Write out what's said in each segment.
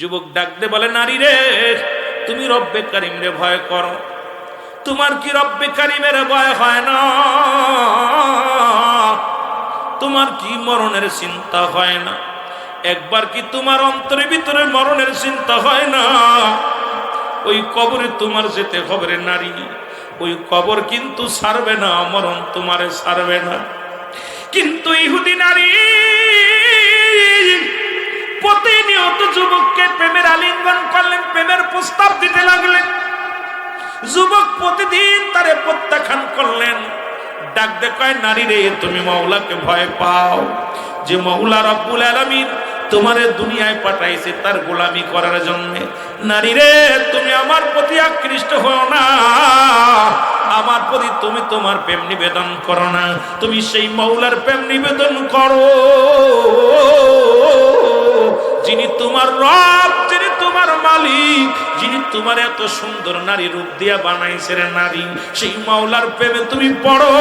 যুবক ডাক দে বলে, নারী রে, তুমি রব্বে কারিম রে ভয় করো। তোমার কি রব্বে কারিমের ভয় হয় না? তোমার কি মরণের চিন্তা হয় না? একবার কি তোমার অন্তরের ভিতরে মরণের চিন্তা হয় না? ওই কবরে তোমার যেতে হবে রে নারী। ওই কবর কিন্তু ছাড়বে না, মরণ তোমারে ছাড়বে না। কিন্তু ইহুদি নারী প্রতিনিয়ত যুবককে প্রেমের আলিঙ্গন করলেন, প্রেমের প্রস্তাব দিতে লাগলেন। যুবক প্রতিদিন তারে প্রত্যাখ্যান করলেন। ডাক দে কয়, নারী রে, তুমি মাওলাকে ভয় পাও, যে মাওলা রব্বুল আলামিন তোমারে দুনিয়ায় পাঠাইছে তার গোলামি করার জন্য। নারী রে, তুমি আমার প্রতি আকৃষ্ট হও না, আমার প্রতি তুমি তোমার প্রেম নিবেদন করো না, তুমি সেই মাওলার প্রেম নিবেদন করো যিনি তোমার রব, যিনি তোমার মালিক, যিনি তোমার এত সুন্দর নারী রূপ দিয়া বানাইছে রে নারী। সেই মাওলার প্রেমে তুমি পড়ো।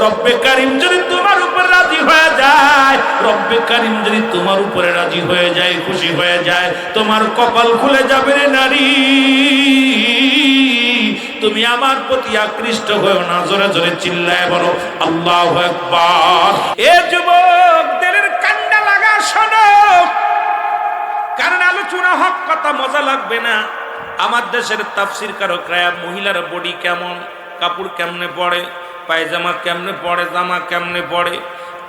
রব্বে কারিম যদি তোমার উপর রাজি হয়ে যায়, রব্বে কারিম যদি তোমার উপরে রাজি হয়ে যায়, খুশি হয়ে যায়, তোমার কপাল খুলে যাবে রে নারী। তুমি আমার প্রতি আকৃষ্ট হও না। জোরে জোরে চিল্লায় বলো আল্লাহু আকবার। এ যুবক, দিলের কান্ডা লাগা শোনো, কারণ আলোচনা হক কথা মজা লাগবে না। আমার দেশের তাফসীর কারকরা মহিলার বডি কেমন, কাপড় কেমনে পড়ে, পায়জামা কেমনে পড়ে, জামা কেমনে পড়ে,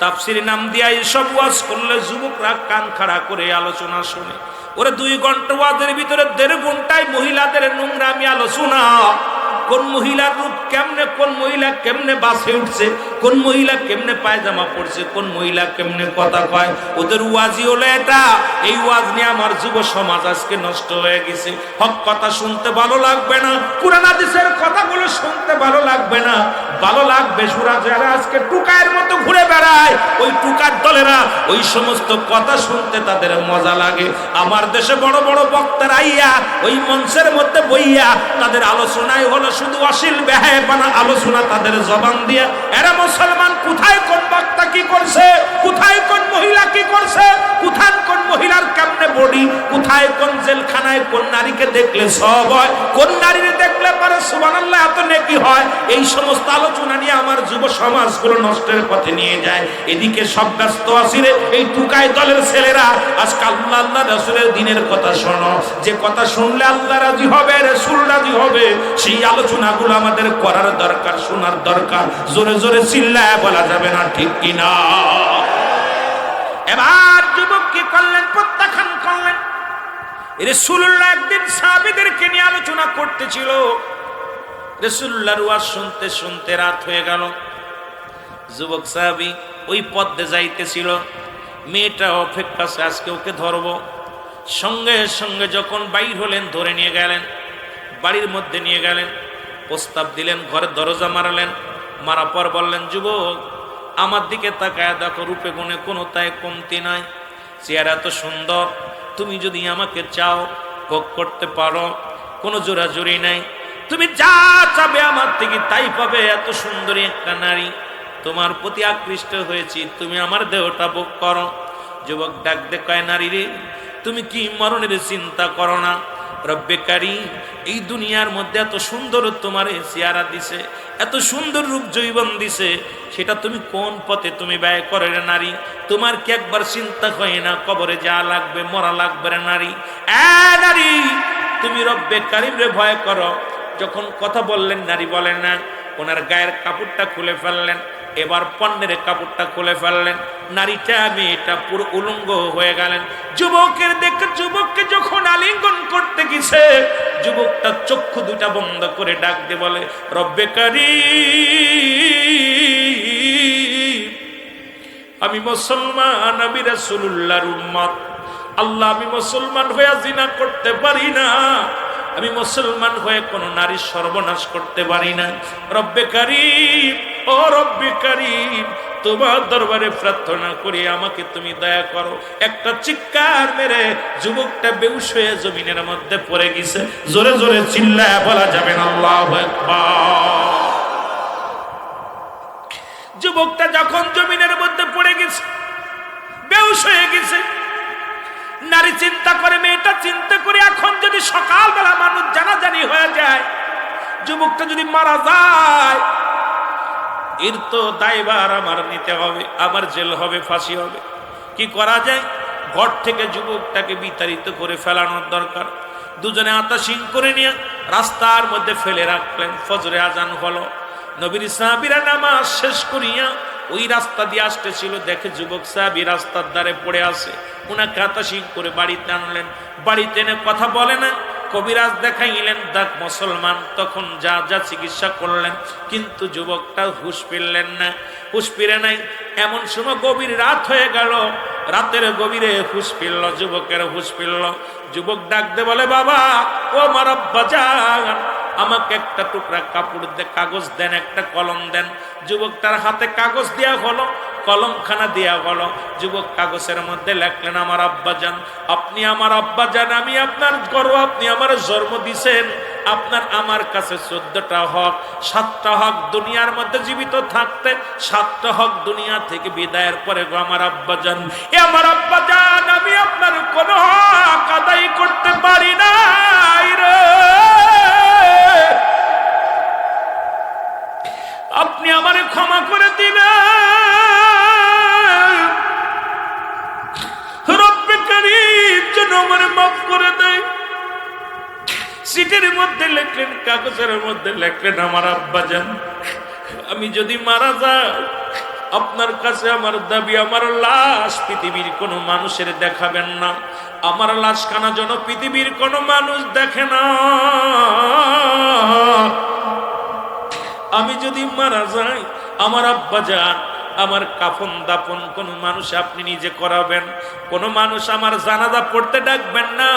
তাফসীর নাম দিয়া এইসব ওয়াজ করলে যুবকরা কান খাড়া করে আলোচনা শোনে। ওরে 2 ঘন্টা ওয়াজের ভিতরে 1.5 ঘন্টায় মহিলাদের নোংরামি আলোচনা। কোন মহিলার রূপ কেমনে, কোন মহিলা কেমনে বাসে উঠছে, কোন মহিলা কেমনে পায়জামা পড়ছে, কোন মহিলা কেমনে কথা কয়, ওদের ওয়াজি হলো এটা। এই ওয়াজ নিয়ে আমার যুব সমাজ আজকে নষ্ট হয়ে গেছে। হক কথা শুনতে ভালো লাগবে না, কুরআন হাদিসের কথাগুলো শুনতে ভালো লাগবে না। ভালো লাগবে সুরা যারা আজকে টুকায়ের মতো ঘুরে বেড়ায়, ওই টুকার দলেরা ওই সমস্ত কথা শুনতে তাদের মজা লাগে। আমার দেশে বড় বড় বক্তারা আইয়া ওই মঞ্চের মধ্যে বইয়া তাদের আলোচনায় হলো শুধু অশ্লীল বেহায়াপনা আলোচনা তাদের জবান দিয়ে। এরা মুসলমান কোথায় কোন বক্তা কি করছে, কোথায় কোন মহিলা কি করছে, কোথায় কোন মহিলার কেমনে বডি, কোথায় কোন জেলখানায় কোন নারীকে দেখলে সব হয়, কোন নারীকে দেখলে পারে সুবহানাল্লাহ এত নেকি হয়, এই সমস্ত আলোচনা নিয়ে আমার যুব সমাজগুলো নষ্টের পথে নিয়ে যায়। এদিকে সব ব্যস্ত আছে রে এই টুকাই দলের ছেলেরা। আজকে আল্লাহ আল্লাহ রাসূলের দ্বীনের কথা শোনো, যে কথা শুনলে আল্লাহ রাজি হবে, রাসূল রাজি হবে, সেই আলোচনাগুলো আমাদের করার দরকার, শোনার দরকার। জোরে জোরে চিল্লায় বলা যাবে না, ঠিক কিনা? এবার যুবক কি করলেন? প্রত্যাখ্যান করলেন। রাসূলুল্লাহ একদিন সাহাবীদেরকে নিয়ে আলোচনা করতেছিল। রাসূলুল্লাহর ওয়াজ শুনতে শুনতে রাত হয়ে গেল। যুবক সাহাবী ওই পথে যাইতেছিল, মেয়েটা অপেক্ষা আছে আজকে ওকে ধরবো। সঙ্গে সঙ্গে যখন বাইর হলেন, ধরে নিয়ে গেলেন, বাড়ির মধ্যে নিয়ে গেলেন, প্রস্তাব দিলেন, ঘরের দরজা মারালেন। মারা পর বললেন, যুবক আমার দিকে তাকায় দেখো, রূপে গুণে কোনো তাই কমতি নাই, চেহারা এত সুন্দর, তুমি যদি আমাকে চাও ভোগ করতে পারো, কোনো জোরাজুরি নাই, তুমি যা চাবে আমার থেকে তাই পাবে। এত সুন্দরী একটা নারী, তোমার প্রতি আকৃষ্ট হয়েছি, তুমি আমার দেহটা ভোগ করো। যুবক ডাক দে কয়, নারী রে, তুমি কি মরণের চিন্তা করো না? রব্বে কারিম এই দুনিয়ার মধ্যে এত সুন্দর তোমার চেহারা দিছে, এত সুন্দর রূপ জৈবন দিছে, সেটা তুমি কোন পথে তুমি ব্যয় করে রে নারী? তোমার কি একবার চিন্তা হয় না কবরে যা লাগবে, মরা লাগবে রে নারী? নারী, তুমি রব্বে কারিম রে ভয় করো। যখন কথা বললেন, নারী বলেন না, ওনার গায়ের কাপড়টা খুলে ফেললেন, এবার পণ্যের কাপড়টা খুলে ফেললেন। নারীটা মেয়েটা পুরো উলঙ্গ হয়ে গেলেন। যুবকের দেখে যুবককে যখন আলিঙ্গন করতে গেছে, যুবকটা চক্ষু দুটা বন্ধ করে ডাক দিয়ে বলে, রব্বে কারিম আমি মুসলমান, আমি রাসূলুল্লাহর উম্মত। আল্লাহ, আমি মুসলমান হয়ে জিনা করতে পারি না, আমি মুসলমান হয়ে কোন নারীর সর্বনাশ করতে পারি না। রব্বে কারিম, ও রব্বে কারিম, তোমার দরবারে প্রার্থনা করি আমাকে তুমি দয়া করো। একটা চিৎকার মেরে যুবকটা বেহুশ হয়ে জমিনের মধ্যে পড়ে গেছে। জোরে জোরে চিল্লায় বলা যাবে না আল্লাহু আকবার। যুবকটা যখন জমিনের মধ্যে পড়ে গেছে, বেহুশ হয়ে গেছে, নারী চিন্তা করে, মেয়েটা চিন্তা করে, এখন যদি সকালবেলা মানুষ জানাজানি হয়ে যায়, যুবকটা যদি মারা যায়, এর তো দায়ভার আমার নিতে হবে, আমার জেল হবে, ফাঁসি হবে। কি করা যায়? ঘর থেকে যুবকটাকে বিতাড়িত করে ফেলানোর দরকার। দুজনে আতাশিং করে নিয়ে রাস্তার মধ্যে ফেলে রাখলেন। ফজরে আজান হলো, নবীর সাহাবীরা নামাজ শেষ করিয়া ওই রাস্তা দিয়ে আসতেছিল, দেখে যুবক সাহাবী রাস্তার ধারে পড়ে আছে। উনাকে আতাশিং করে বাড়িতে আনলেন। বাড়িতে এনে কথা বলে না, কবিরাজ দেখাইলেন, দেখ মুসলমান। তখন যা যা চিকিৎসা করলেন, কিন্তু যুবকটা হুঁশ ফিরলেন না, হুঁশ ফিরে নাই। এমন সময় গভীর রাত হয়ে গেল, রাতের গভীরে হুঁশ ফিরল, যুবকের হুঁশ ফিরল। যুবক ডাক দে বলে, বাবা, ও আমার আব্বা জান, আমাকে একটা টুকরা কাপড় দে, কাগজ দেন, একটা কলম দেন। যুবকটার হাতে কাগজ দেয়া হলো, কলমখানা দেয়া হলো। যুবক কাগজের মধ্যে লেখলেন, আমার আব্বা জান, আপনি আমার আব্বা জান, আমি আপনার গর্ব, আপনি আমার জন্ম দিছেন, আপনার আমার কাছে 14টা হক, 7টা হক দুনিয়ার মধ্যে জীবিত থাকতে, 7টা হক দুনিয়া থেকে বিদায়ের পরে গো আমার আব্বা জান, এ আমার আব্বা জান, আমি আপনার কোনো হক আদায় করতে পারি নাই রে, আপনি আমারে ক্ষমা করে দিবেন, রব্বে কারীম যেন আমারে মাফ করে দেয়। সিটের মধ্যে লেখলেন, কাগজের মধ্যে লেখলেন, আমার আব্বা জান, আমি যদি মারা যাই, আপনার কাছে আমার দাবি, আমার লাশ পৃথিবীর কোনো মানুষের দেখাবেন না, আমার লাশ খানা যেন পৃথিবীর কোনো মানুষ দেখে না। আমি যদি মারা যাই, আমার আব্বা জান, আমার কাফন দাফন কোন মানুষ আপনি নিজে করাবেন, কোন মানুষ আমার জানাজা পড়তে ডাকবেন না,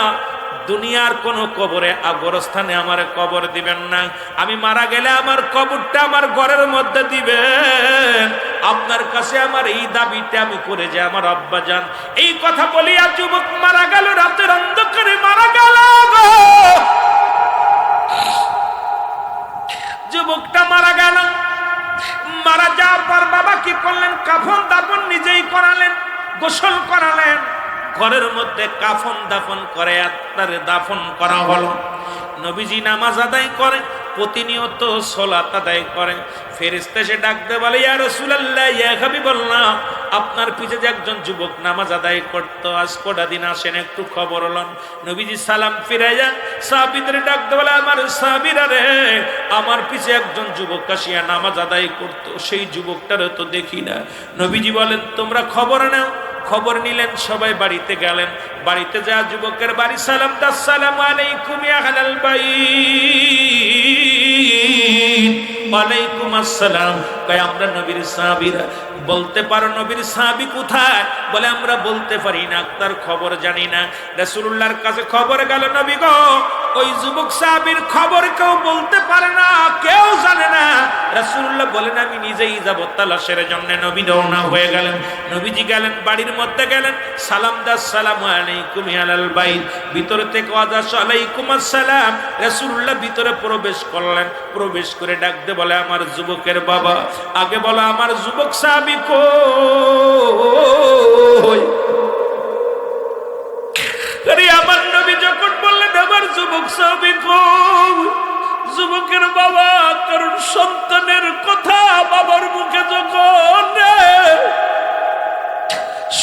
দুনিয়ার কোন কবরে গোরস্থানে আমার কবর দিবেন না, আমি মারা গেলে আমার কবরটা আমার ঘরের মধ্যে দিবেন, আপনার কাছে আমার এই দাবিটা আমি করে যাই আমার আব্বা জান। এই কথা বলিয়া যুবক মারা গেল, রাতের অন্ধকারে মারা গেল। যুবকটা মারা গেল। মারা যাওয়ার পর বাবা কি করলেন? কাফন দাফন নিজেই করালেন, গোসল করালেন, ঘরের মধ্যে কাফন দাফন করে আত্মারে দাফন করা হলো। নবীজি নামাজ আদায় করে, প্রতিনিয়ত সালাত আদায় করে। ফেরেশতা এসে ডাকতে বলে, ইয়া রাসূলুল্লাহ, ইয়া হাবিবাল্লাহ, আপনার পিছে যে একজন যুবক নামাজ আদায় করত, আজ কটা দিন আসেন, একটু খবর লন। নবীজি সালাম ফিরাইয়া সাহাবীদের ডাকতে বলে, আমার সাহাবীরা রে, আমার পিছে একজন যুবক আসিয়া নামাজ আদায় করত, সেই যুবকটারে তো দেখি না। নবীজি বলেন, তোমরা খবর নাও। খবর নিলেন, সবাই বাড়িতে গেলেন। বাড়িতে যা যুবকের বাড়ি সালাম, আসসালামু আলাইকুম ইয়া আহলাল বাইত। ওয়ালাইকুম আসসালাম। কয় আমরা নবীর সাহাবীরা। বলতে পারো নবীর সাহাবী কোথায়? বলে আমরা বলতে পারি না, তার খবর জানি না। রাসূলুল্লাহর কাছে খবর গেল, নবী গো, ওই যুবক সাহাবীর খবর কেউ বলতে পারে না, কেউ জানে না। রাসূলুল্লাহ বলেন, আমি নিজেই যাব তালাশের জন্য। নবী রওনা হয়ে গেলেন। নবীজি গেলেন, বাড়ির মধ্যে গেলেন, সালাম দাস, আসসালামু আলাইকুম ইয়া আহলাল বাইত। ভিতর থেকে আওয়াজ, ওয়ালাইকুম আসসালাম। রাসূলুল্লাহ ভিতরে প্রবেশ করলেন। প্রবেশ করে ডাকতে বলে, আমার যুবকের বাবা। আগে বলো, আমার যুবক সাহাবী কই? আরে আমার নবী যখন বললেন, আমার যুবক সাহাবী কই? যুবকের বাবা, কারণ সন্তানের কথা বাবার মুখে যখন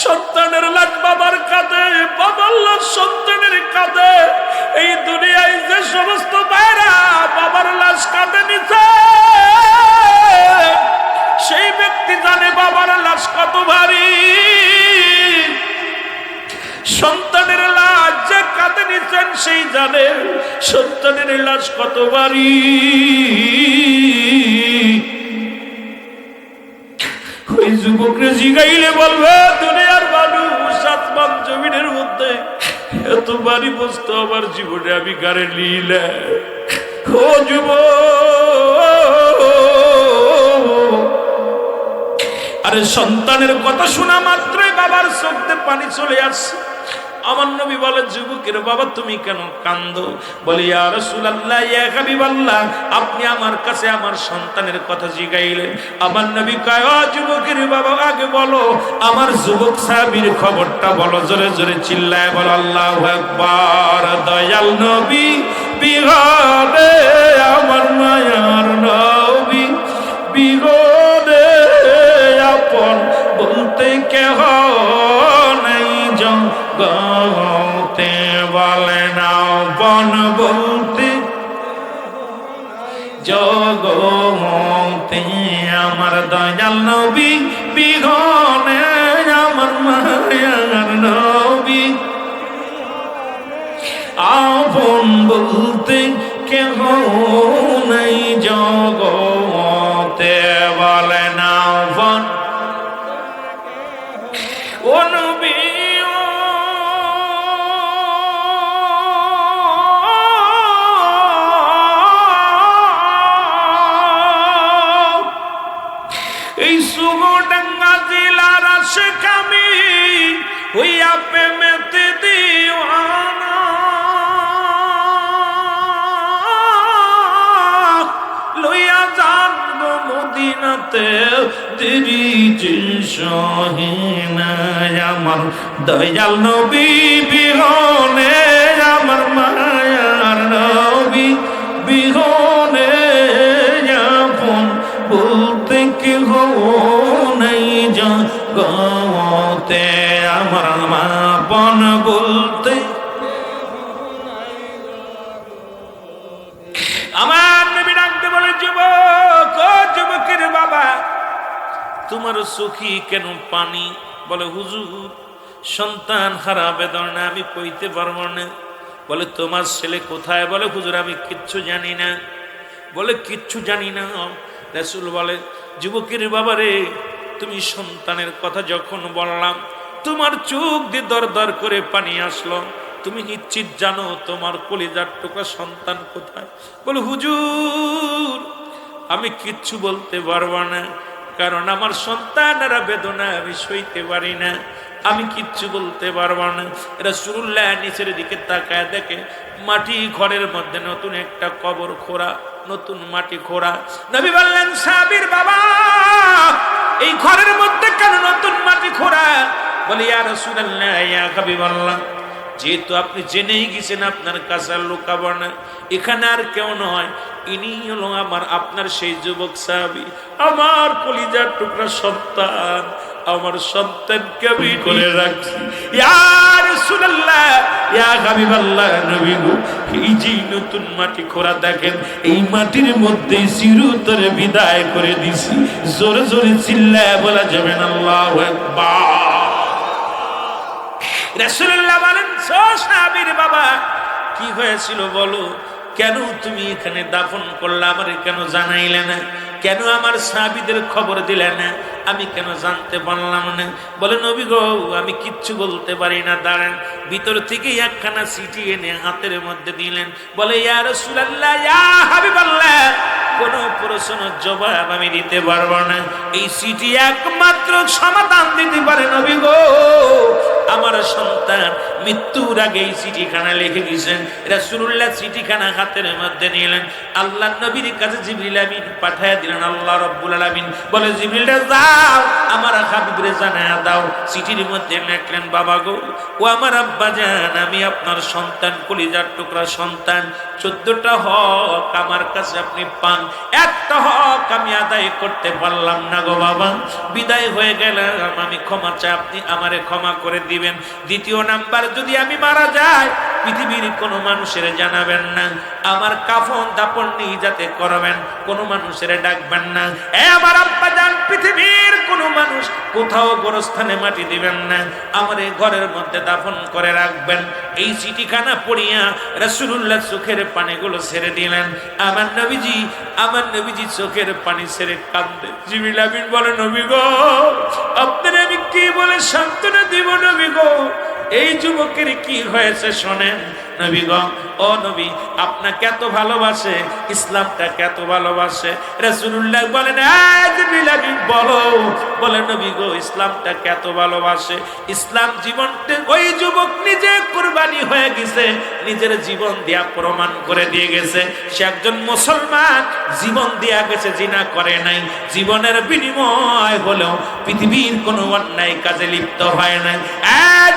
সন্তানের লাশ বাবার কাঁধে, বাবার লাশ সন্তানের কাঁধে, এই দুনিয়ায় যে সমস্ত ভাইরা বাবার লাশ কাঁধে নিছে, সেই ব্যক্তি জানে বাবার লাশ কত ভারী। সন্তানের লাশ যে কাঁধে নিচ্ছেন, সেই জানে সন্তানের লাশ কত ভারী। ওই যুবকরে জিগাইলে বলবে, দুনিয়ার মানুষ আসমান জমিনের মধ্যে এত ভারী বস্তু আমার জীবনে আমি গাড়ি নিলে। ও যুবক, আরে সন্তানের কথা শোনা মাত্রই বাবার চোখে পানি চলে আসছে। আমার নবী বলে, যুবকের বাবা তুমি কেন কান্দো? বলে, ইয়া রাসূলুল্লাহ, ইয়া হাবিবাল্লাহ, আপনি আমার কাছে আমার সন্তানের কথা জিগাইলেন। আমার নবী কয়, ও যুবকের বাবা, আগে বলো আমার যুবক সাহাবীর খবরটা বলো। জোরে জোরে চিল্লায় বলো আল্লাহু আকবার। দয়াল নবী বিহনে আমার মায়ার নবী, বিহনে আপন বলতে কেহ নেই জগতে। বলে না আপন বলতে জগতে আমার দয়াল নবী বিহনে আমার মায়ার নবী, আপন বলতে কেহ নাই জগতে। বলে না আপন ও নবী, এই সুগডাঙ্গা জেলার আশেক আমি হইয়া প্রেমেতে দিওয়ানা। লইয়া যান মদিনাতে দেরি যে সহিনা। আমার দয়াল নবী বিহনে আমার মায়ার নবী, বিহনে আপন বলতে কেহ নাই জগতে। আমার আপন বলতে আমার নবী ডাকতে বলে, যুবক, ও যুবকের বাবা, তোমার চোখে কেন পানি? বলে, হুজুর সন্তান হারা বেদনা আমি কইতে পারবো না। বলে, তোমার ছেলে কোথায়? বলে, হুজুর আমি কিচ্ছু জানি না। বলে, কিচ্ছু জানি না? রাসূল বলে, যুবকের বাবা রে, তুমি সন্তানের কথা যখন বললাম তোমার চোখ দিয়ে দর দর করে পানি আসলো। তুমি নিশ্চিত জানো তোমার কলিজার টুকরা সন্তান কোথায়? বলে, হুজুর আমি কিচ্ছু বলতে পারবো না, কারণ আমার সন্তানেরা বেদনা আমি সইতে পারি না, আমি কিচ্ছু বলতে পারবো না। রাসূলুল্লাহ নিচের দিকে তাকায় দেখে মাটি ঘরের মধ্যে নতুন একটা কবর খোঁড়া, নতুন মাটি খোঁড়া। নবী বললেন, সাহাবীর বাবা, এই ঘরের মধ্যে কেন নতুন মাটি খোঁড়া? বলে, ইয়া রাসূলুল্লাহ, ইয়া হাবিবাল্লাহ, যেহেতু আপনি জেনেই গেছেন আপনার কাছে আর লুকাবো না, এখানে আর কেউ নয়, ইনি হলো আমার আপনার সেই যুবক সাহাবী, আমার কলিজার টুকরা সন্তান, আমার সন্তানকে আমি করে রাখছি। ইয়া রাসূলুল্লাহ, ইয়া হাবিবাল্লাহ, নবী গো, এই যে নতুন মাটি খোঁড়া দেখেন, এই মাটির মধ্যে চিরতরে বিদায় করে দিছি। জোরে জোরে চিল্লায় বলা যাবে না আল্লাহু আকবার। রাসূলুল্লাহ বলেন, সাহাবীর বাবা কি হয়েছিল বলো? কেন তুমি এখানে দাফন করলে? আমার কেন জানাইলে না? কেন আমার সাহাবীদের খবর দিলে না? আমি কেন জানতে পারলাম না? বলে, নবী গো, আমি কিচ্ছু বলতে পারি না। দাঁড়ান। ভিতর থেকে একখানা চিঠি এনে হাতের মধ্যে দিলেন। বলে, ইয়া রাসূলুল্লাহ, ইয়া হাবিবাল্লাহ, কোনো প্রশ্নের জবাব আমি দিতে পারবো না। এই চিঠি একমাত্র সমাধান দিতে পারে নবী গো, আমার সন্তান মৃত্যুর আগে এই চিঠিখানা লিখে দিয়েছেন। রাসূলুল্লাহ চিঠিখানা হাতের মধ্যে নিলেন, আল্লাহর নবীর কাছে জিবরিল আমিন পাঠিয়ে দিলেন। আল্লাহ রাব্বুল আলামিন বলে, জিবরিল যাও আমার হাবিবরে জানায়া দাও। চিঠির মধ্যে লিখলেন, বাবা গো, ও আমার আব্বা জান, আমি আপনার সন্তান, কলিজার টুকরা সন্তান। 14টা হক আমার কাছে আপনি পান, একটা হক আমি আদায় করতে পারলাম না গো বাবা। বিদায় হয়ে গেলাম, আমি ক্ষমা চাই, আপনি আমারে ক্ষমা করে দিবেন। দ্বিতীয় নাম্বার, যদি আমি মারা যাই পৃথিবীর কোনো মানুষের জানাবেন না, আমার কাফন দাপন নিয়ে যাতে করবেন, কোনো মানুষের ডাকবেন না। আমার আব্বা জান, পৃথিবীর কোনো মানুষ কোথাও গোরস্থানে মাটি দিবেন না, আমার এই ঘরের মধ্যে দাফন করে রাখবেন। এই চিঠিখানা পড়িয়া রাসূলুল্লাহ চোখের পানিগুলো ছেড়ে দিলেন। আমার নবীজি চোখের পানি ছেড়ে কাঁদে। জিবরিল আমিন বলে, নবী গো, আপনার আমি কি বলে সান্ত্বনা দিব? নবী গো, এই যুবকের কি হয়েছে শোনেন। নবী গো, ও নবী, আপনাকে এত ভালোবাসে, ইসলামটা কত ভালোবাসে। রাসূলুল্লাহ বলেন, জিবরিল আমিন বলো। বলে নবী গো, ইসলামটা কত ভালোবাসে। ইসলাম জীবনটা ওই যুবক নিজে কুরবানি হয়ে গেছে, নিজের জীবন দিয়া প্রমাণ করে দিয়ে গেছে সে একজন মুসলমান। জীবন দিয়া গেছে, জিনা করে নাই, জীবনের বিনিময় হলেও পৃথিবীর কোনো অন্যায় কাজে লিপ্ত হয় নাই।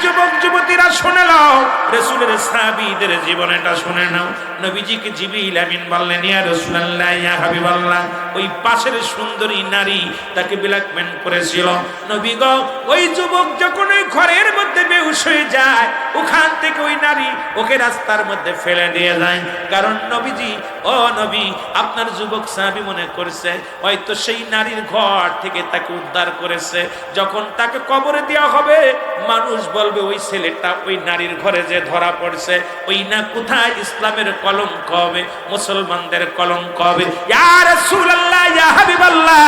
যুবক যুবতীরা শুনে নাও, রাসূলের সাহাবীদের জীবনটা শুনে নাও। নবীজিকে জিবরিল আমিন বললেন, ইয়া রাসূলুল্লাহ, ইয়া হাবিবাল্লাহ, ওই পাশের সুন্দরী নারী তাকে ব্ল্যাকমেল করেছিল। নবী গো, ওই যুবক যখন ওই ঘরের মধ্যে বেহুশ হয়ে যায়, ওখান থেকে ওই নারী ওকে রাস্তার মধ্যে ফেলে দিয়ে যায়। কারণ নবীজি, ও নবী, আপনার যুবক সাহাবী মনে করছে হয়তো সেই নারীর ঘর থেকে তাকে উদ্ধার করেছে। যখন তাকে কবরে দেওয়া হবে, মানুষ বলবে ওই ছেলেটা ওই নারীর ঘরে যে ধরা পড়ছে, ওই না কোথায় ইসলামের কলঙ্ক হবে, মুসলমানদের কলঙ্ক হবে। ইয়া রাসূলুল্লাহ, ইয়া হাবিবাল্লাহ,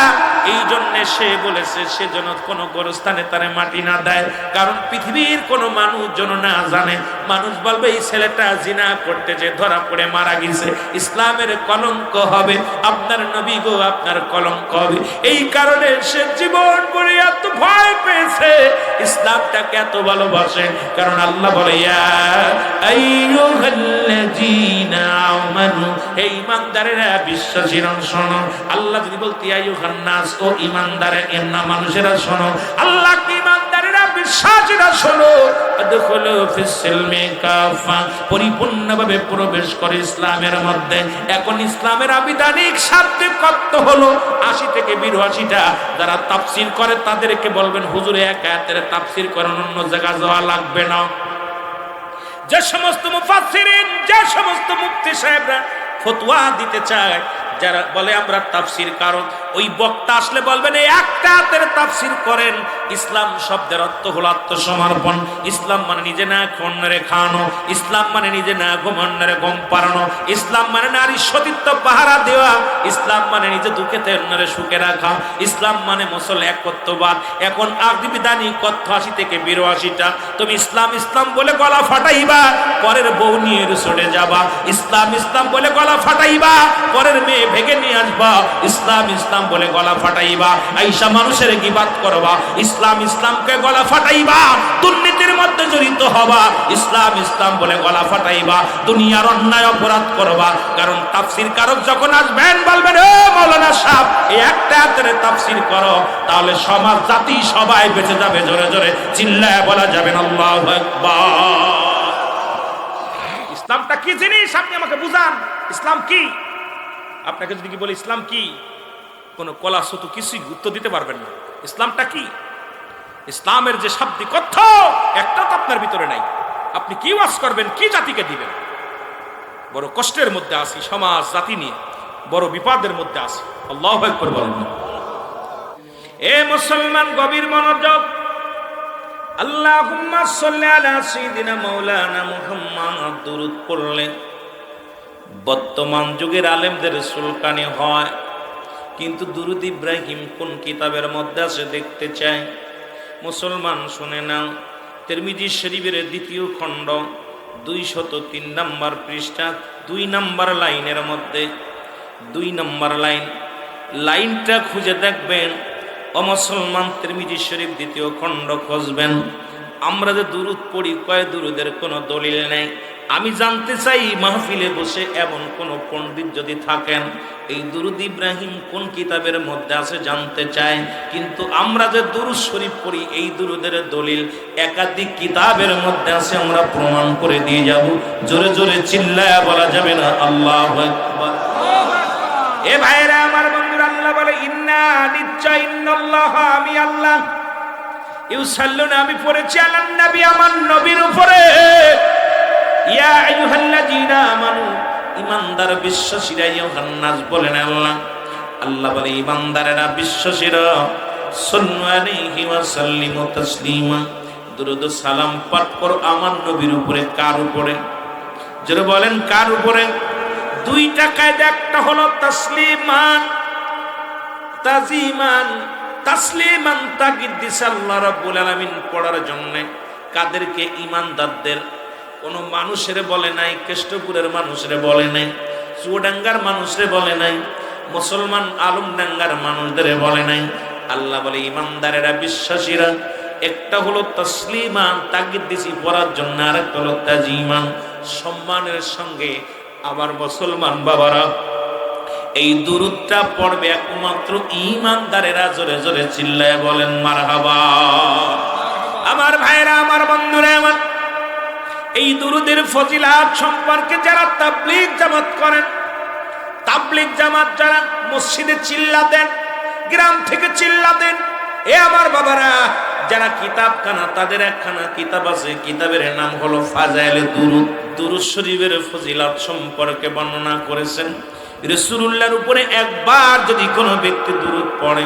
এই জন্য সে বলেছে সে যেন কোনো গোরস্থানে তারে মাটি না দেয়, কারণ পৃথিবীর কোনো মানুষ যেন না জানে। মানুষ বলবে এই ছেলেটা জিনা করতে যে ধরা পড়ে মারা গেছে, ইসলামের কলঙ্ক হবে। আপনার নবী গো, আপনার কলঙ্ক হবে। এই কারণে সে জীবন করে এত ভয় পেয়েছে, ইসলামটাকে এত ভালোবাসে। কারণ আল্লাহ বলে, ইয়া আইয়ুহাল্লাযীনা আমানু, হে ঈমানদারেরা, বিশ্বাসীরা শোনো। আল্লাহ যদি বলতে ইয়া আইয়ুহান নাস, ও ঈমানদারেরা, মানুষেরা শোনো। আল্লাহ কি ঈমানদারেরা, বিশ্বাসীরা শোনো। আদখুলু ফিস সিলমি কাফা, পরিপূর্ণভাবে প্রবেশ করে ইসলামের মধ্যে। এখন ইসলামের আবিধানিক শাব্দিক অর্থ হলো 80 থেকে 82টা। যারা তাফসীর করে তাদেরকে বলবেন, হুজুর এক আয়াতের তাফসীর করেন, অন্য জায়গা যাওয়া লাগবে না। যে সমস্ত মুফাসসিরিন, যে সমস্ত মুফতি সাহেবরা ফতোয়া দিতে চায়, যারা বলে আমরা তাফসীর কারণ, ওই বক্তা আসলে বলবেন এই একটা আয়াতের তাফসীর করেন। ইসলাম শব্দের অর্থ হলো আত্মসমর্পণ। ইসলাম মানে নিজে না অন্যরে খাওয়ানো, ইসলাম মানে নিজে না অন্যরে গম পাড়ানো, ইসলাম মানে নারীর সতীত্ব পাহারা দেওয়া, ইসলাম মানে নিজে দুঃখেতে অন্যরে সুখে রাখা, ইসলাম মানে মুসল একত্ববাদ। এখন আবিধানিক অর্থ 80 থেকে 82টা। তুমি ইসলাম ইসলাম বলে গলা ফাটাইবা, পরের বউ নিয়ে ছড়ে যাবা। ইসলাম ইসলাম বলে গলা ফাটাইবা, পরের মেয়ে ভেগে নিয়ে আসবা। ইসলাম ইসলাম বলে গলা ফাটাইবা, আইসা মানুষের গীবাত করবা। ইসলাম ইসলামকে গলা ফাটাইবা, দুর্নীতির মধ্যে জড়িত হবা। ইসলাম ইসলাম বলে গলা ফাটাইবা, দুনিয়ার অন্যায় অপরাধ করবা। কারণ তাফসীর কারক যখন আসবেন বলবেন, ও মাওলানা সাহেব, এই একটা আয়াতের তাফসীর করো, তাহলে সমাজ জাতি সবাই বেঁচে যাবে। জোরে জোরে চিল্লায় বলা যাবেন আল্লাহু আকবার। ইসলামটা কি জিনিস আপনি আমাকে বুঝান। ইসলাম কি? আপনাকে যদি কি বলি ইসলাম কি, কোনো কলা সুতু কিছুই উত্তর দিতে পারবেন না। ইসলামটা কি? ইসলামের যে শাব্দিক অর্থ একটা তো আপনার ভিতরে নাই। আপনি কি ওয়াজ করবেন, কি জাতিকে দিবেন? বড় কষ্টের মধ্যে আছি, সমাজ জাতি নিয়ে বড় বিপদের মধ্যে আছি। আল্লাহু আকবার বলেন। এ মুসলমান, গভীর মনোযোগ। আল্লাহুম্মা সাল্লি আলা সাইয়্যিদিনা মাওলানা মুহাম্মদ দুরূদ পড়লে বর্তমান যুগের আলেমদের সুলকানি হয়, কিন্তু দুরূদ ইব্রাহিম কোন কিতাবের মধ্যে আছে দেখতে চাই। মুসলমান শুনে নাও, তিরমিজি শরীফের 2য় খণ্ড 203 নম্বর পৃষ্ঠা 2 নম্বর লাইনের মধ্যে 2 নম্বর লাইনটা খুঁজে দেখবেন। ও মুসলমান, তিরমিজি শরীফ 2য় খণ্ড খুঁজবেন। আমরা যে দুরূদ পড়ি, কয় দুরূদের কোনো দলিল নেই। আমি জানতে চাই মাহফিলে বসে এমন কোন পণ্ডিত যদি থাকেন, এই দুরূদ ইব্রাহিম কোন কিতাবের মধ্যে আছে জানতে চাই। কিন্তু আমরা যে দুরূদ শরীফ পড়ি, এই দুরূদের দলিল একাধিক কিতাবের মধ্যে আছে, আমরা প্রমাণ করে দিয়ে যাব। জোরে জোরে চিল্লায়া বলা যাবে না আল্লাহু আকবার। এ ভাইরা আমার, বন্ধুরা, আল্লাহ বলে ইন্না নিশ্চয়, ইন্নাল্লাহ, আমি আল্লাহ, ইউসাল্লুনা, আমি পড়েছি, আলান নবী, আমার নবীর উপরে, ইয়া আইয়ুহাল্লাযীনা আমানু, ঈমানদার বিশ্বাসীরা, ইউহান নাস বলেন আল্লাহ। আল্লাহ বলে ঈমানদারেরা, বিশ্বাসীরা, সাল্লু আলাইহি ওয়া সাল্লিমু তাসলিমা, দুরূদ সালাম পাঠ করো আমার নবীর উপরে। কার উপরে? যারা বলেন কার উপরে? 2টা কায়দা, একটা হলো তাসলিমান, তাজিমান। তাসলিমান তাকিদ দিছে আল্লাহ রাব্বুল আলামিন পড়ার জন্য, কাদেরকে? ইমানদারদের। কোনো মানুষের বলে নাই, কেষ্টপুরের মানুষের বলে নাই, চুয়াডাঙ্গার মানুষের বলে নাই, মুসলমান আলমডাঙ্গার মানুষদের বলে নাই। আল্লাহ বলে ইমানদারেরা, বিশ্বাসীরা। একটা হলো তসলিমা, তাগিদ দিছি পড়ার জন্য, আর একটা হলো তাজিমান, সম্মানের সঙ্গে। আবার মুসলমান বাবারা, এই দুরূদটা পড়বে একমাত্র ইমানদারেরা। জোরে জোরে চিল্লায় বলেন মারহাবা। আমার ভাইরা, আমার বন্ধুরা, আমার এই দুরূদের ফজিলাত সম্পর্কে যারা তাবলীগ জামাত করেন, তাবলীগ জামাত যারা মসজিদে চিল্লা দেন, গ্রাম থেকে চিল্লা দেন, এ আমার বাবারা, যারা কিতাবখানা, তাদের একখানা কিতাব আছে, কিতাবের নাম হলো ফাজাইলে দুরূদ। দুরূদ শরীফের ফজিলত সম্পর্কে বর্ণনা করেছেন, রাসূলুল্লাহর উপরে একবার যদি কোনো ব্যক্তি দুরূদ পড়ে,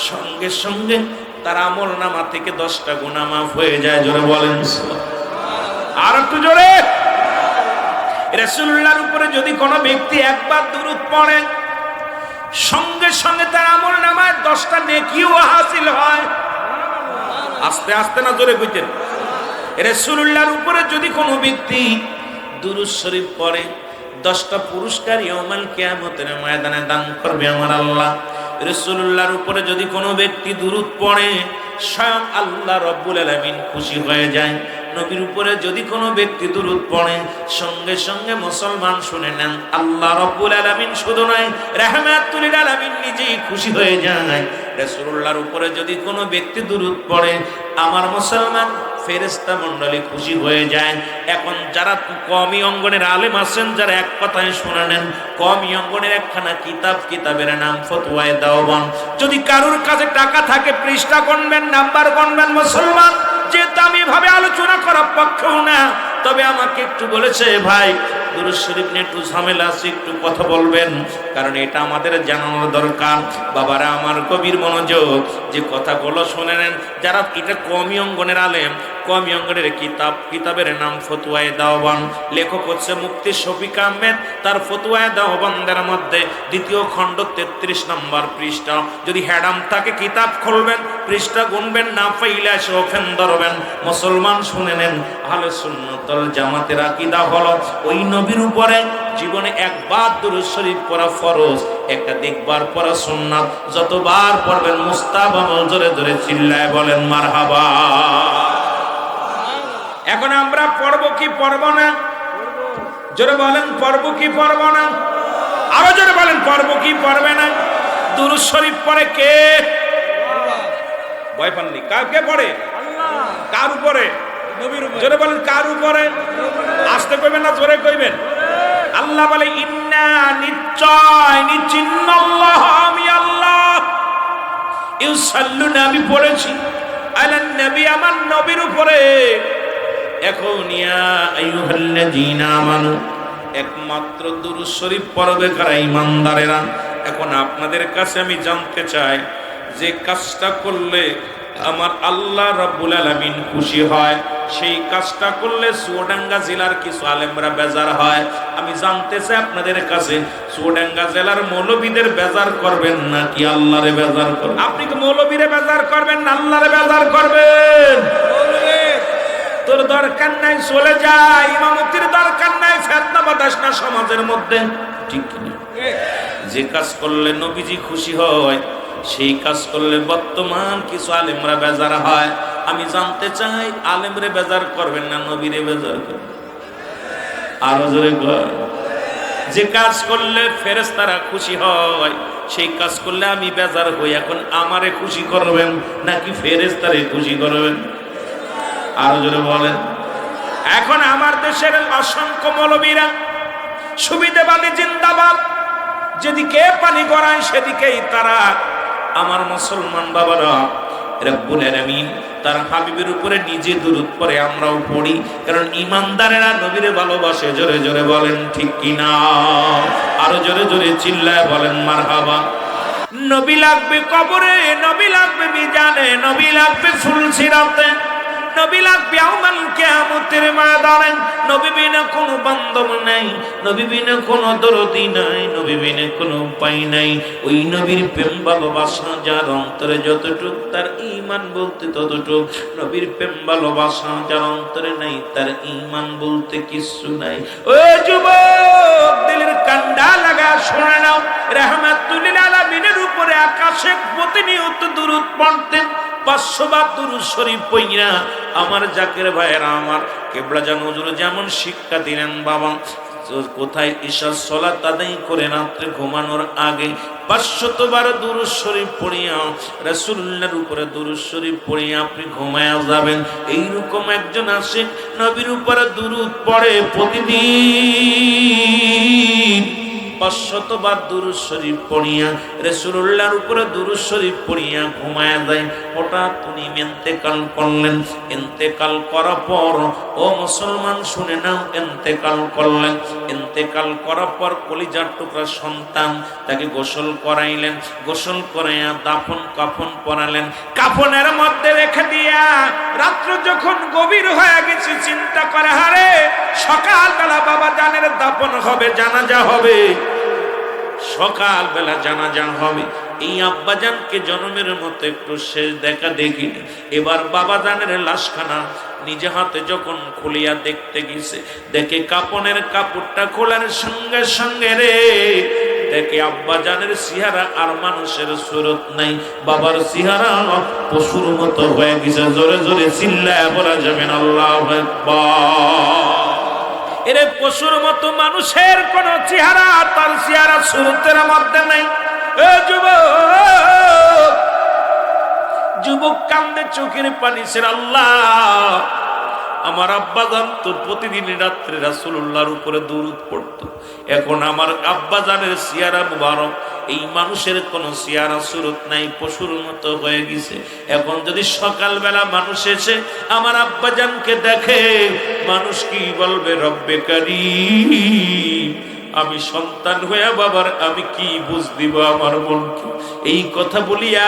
সঙ্গে সঙ্গে তার আমলনামা থেকে 10টা গুনাহ মাফ হয়ে যায়। জোরে বলেন আর একটু জোরে। রাসূলুল্লাহর উপরে যদি কোনো ব্যক্তি একবার দুরূদ পড়ে, সঙ্গে সঙ্গে তার আমলনামায় 10টা নেকিও হাসিল হয়। আস্তে আস্তে না, জোরে কইতেন। রাসূলুল্লাহর উপরে যদি কোনো ব্যক্তি দুরূদ শরীফ পড়ে, 10টা পুরস্কার ইয়াউমাল কিয়ামতের ময়দানে দান করবে আমার আল্লাহ। রাসূলুল্লাহর উপরে যদি কোনো ব্যক্তি দুরূদ পড়ে, স্বয়ং আল্লাহ রাব্বুল আলামিন খুশি হয়ে যায়। নবীর উপরে যদি কোনো ব্যক্তি দুরূদ পড়ে, সঙ্গে সঙ্গে মুসলমান শুনে নেন, আল্লাহ রাব্বুল আলামিন শুধু নয়, রাহমাতুল লিল আলামিন নিজেই খুশি হয়ে যায়। রাসূলুল্লাহর উপরে যদি কোনো ব্যক্তি দুরূদ পড়ে, আমার মুসলমান ফেরেশতা মণ্ডলী খুশি হয়ে যায়। এখন যারা কওমি অঙ্গনের আলেম আছেন, যারা এক কথায় শুনে নেন, কওমি অঙ্গনের একখানা কিতাব, কিতাবের নাম ফতোয়ায়ে দেওবন্দ। যদি কারোর কাছে টাকা থাকে, পৃষ্ঠা গণবেন, নাম্বার গণবেন মুসলমান। যেহেতু আমি ভাবে আলোচনা করার পক্ষেও না, তবে আমাকে একটু বলেছে, ভাই দুরূদ শরীফ নিয়ে একটু ঝামেলা আছে, একটু কথা বলবেন, কারণ এটা আমাদের জানানোর দরকার। বাবারা আমার, গভীর মনোযোগ, যে কথাগুলো শুনে নেন। যারা এটা কওমি অঙ্গনের আলেম, কওমি অঙ্গনের কিতাব, কিতাবের নাম ফতোয়ায়ে দেওবন্দ, লেখক হচ্ছে মুফতি শফিক আহমেদ। তার ফতোয়ায়ে দেওবন্দের মধ্যে 2য় খণ্ড 33 নম্বর পৃষ্ঠা। যদি হ্যাডাম থাকে কিতাব খুলবেন, পৃষ্ঠা গুনবেন, না পাইলে শোফেন ধরবেন। মুসলমান শুনে নেন, আহলে সুন্নাত ওয়াল জামাতের আকীদা হলো ওই নবীর উপরে জীবনে একবার দুরূদ শরীফ পড়া ফরজ, একাধিকবার পড়া সুন্নাত। যতবার পড়বেন মুস্তাহাব আমল। জোরে জোরে চিল্লায় বলেন মারহাবা। এখন আমরা পড়ব কি পড়ব না? জোরে বলেন, পড়ব কি পড়ব না? আরো জোরে বলেন, পড়ব কি পড়বে না? দুরূদ শরীফ পড়ে কে? ভয় পাননি? কে পড়ে? কার উপরে? জোরে বলেন, কার উপরে? আস্তে কইবেন না জোরে কইবেন? আল্লাহ বলে, ইন্না, নিশ্চয়, নিশ্চিন্নাল্লাহ, আমি আল্লাহ, ইউসাল্লুনা, আমি পড়েছি, আলান নবী, আমার নবীর উপরে। এখন ইয়া আইয়ুহাল্লাযীনা আমানু, একমাত্র দুরূদ শরীফ পড়বে কারা? ঈমানদারেরা। এখন আপনাদের কাছে আমি জানতে চাই, যে কাজটা করলে আমার আল্লাহ রাব্বুল আলামিন খুশি হয়, সেই কাজটা করলে চুয়াডাঙ্গা জেলার কিছু আলেমরা বেজার হয়। আমি জানতে চাই আপনাদের কাছে, চুয়াডাঙ্গা জেলার মৌলবীদের বেজার করবেন নাকি আল্লাহরে বেজার করবেন? আপনি কি মৌলবীরে বেজার করবেন না আল্লাহরে বেজার করবেন? তোর দরকার নাই, চলে যায়। ইমামতির দরকার নাই, ফিতনা বাতাস না সমাজের মধ্যে, ঠিক কিনা? যে কাজ করলে নবীজি খুশি হয়, সেই কাজ করলে বর্তমান কিছু আলেমরা বেজার হয়। আমি জানতে চাই, আলেমরে বেজার করবেন না নবীরে বেজার করবেন? আরো জোরে কর। যে কাজ করলে ফেরেশতারা খুশি হয়, সেই কাজ করলে আমি বেজার হই। এখন আমারে খুশি করবেন নাকি ফেরেশতারে খুশি করবেন? আরো জোরে বলেন। এখন আমার দেশের অসংখ্য মৌলবীরা সুবিধাবাদী জিন্দাবাদ, যেদিকে পানি গড়ায় সেদিকেই তারা। আমার মুসলমান বাবারা, রব্বুল আলামিন তার হাবিবের উপরে নিজে দুরূদ পড়ে, আমরাও পড়ি, কারণ ঈমানদারেরা নবীরে ভালোবাসে। জোরে জোরে বলেন ঠিক কিনা? আরো জোরে জোরে চিল্লায় বলেন মারহাবা। নবী লাগবে কবরে, নবী লাগবে মিজানে, নবী লাগবে ফুলসিরাতে, নবী লাগবে ইয়াউমাল কিয়ামতের ময়দানে। নবী বিনা কোনো বান্ধব নাই, নবী বিনা কোনো দরদি নাই, নবী বিনা কোনো উপায় নাই। ওই নবীর প্রেম ভালোবাসা যার অন্তরে যতটুক, তার ঈমান বলতে ততটুক। নবীর প্রেম ভালোবাসা যার অন্তরে নাই, তার ঈমান বলতে কিছু নাই। ও যুবক, দিলের কান্ডা লাগা শুনে নাও, রাহমাতুল লিল আলামিনের উপরে আকাশে প্রতিনিয়ত দুরূদ পড়তেন। 500 বার দুরূদ শরীফ পড়িয়া আমার জাকের ভাইয়েরা, আমার কিবলা জান হুজুর যেমন শিক্ষা দিলেন, বাবা কোথায় ঈশার সালাত আদায় করে রাত্রে ঘুমানোর আগে 500 বার দুরূদ শরীফ পড়িয়া, রাসূলুল্লাহর উপরে দুরূদ শরীফ পড়িয়া আপনি ঘুমায়া যাবেন। এইরকম একজন আশিক নবীর উপরে দুরূদ পড়ে প্রতিদিন। 500 বার দুরূদ শরীফ পড়িয়া, রাসূলুল্লাহর উপরে দুরূদ শরীফ পড়িয়া ঘুমায়া যায়। হঠাৎ উনি ইন্তেকাল করলেন। ইন্তেকাল করার পর, ও মুসলমান শুনে নাও, ইন্তেকাল করলেন। ইন্তেকাল করার পর কলিজার টুকরা সন্তান তাকে গোসল করাইলেন। গোসল করাইয়া দাফন কাফন পরালেন। কাফনের মধ্যে রেখে দিয়া রাত্র যখন গভীর হয়ে গেছে, চিন্তা করে হারে সকালবেলা বাবা জানের দাফন হবে, জানাজা হবে, সকালবেলা জানাজা হবে। এই আব্বাজানকে জন্মের মতো একটু শেষ দেখা দেখি। এবার বাবা জানের লাশখানা নিজে হাতে যখন খুলিয়া দেখতে গেছে, দেখে কাপনের কাপড়টা খোলার সঙ্গে সঙ্গে রে দেখে আব্বাজানের চেহারা আর মানুষের সুরত নাই, বাবার চেহারা পশুর মতো হয়ে গেছে। জোরে জোরে চিল্লায় বলা যাবেন আল্লাহু আকবার। এরে পশুর মতো, মানুষের কোন চেহারা তার চেহারা সুরতের মধ্যে নাই। যুবক, যুবক কান্দে, চোখের পানি ছেড়ে, আল্লাহ আমার আব্বাজান তো প্রতিদিন রাত্রে রাসূলুল্লাহর উপরে দুরূদ পড়তো, এখন আমার আব্বাজানের চেহারা মুবারক এই মানুষের কোন চেহারা সুরত নাই, পশুর মতো হয়ে গেছে। এখন যদি সকালবেলা মানুষ এসে আমার আব্বাজানকে দেখে, মানুষ কি বলবে? রব্বে কারীম, আমি সন্তান হইয়া বাবার আমি কি বুঝ দিব আমার মনকে? এই কথা বলিয়া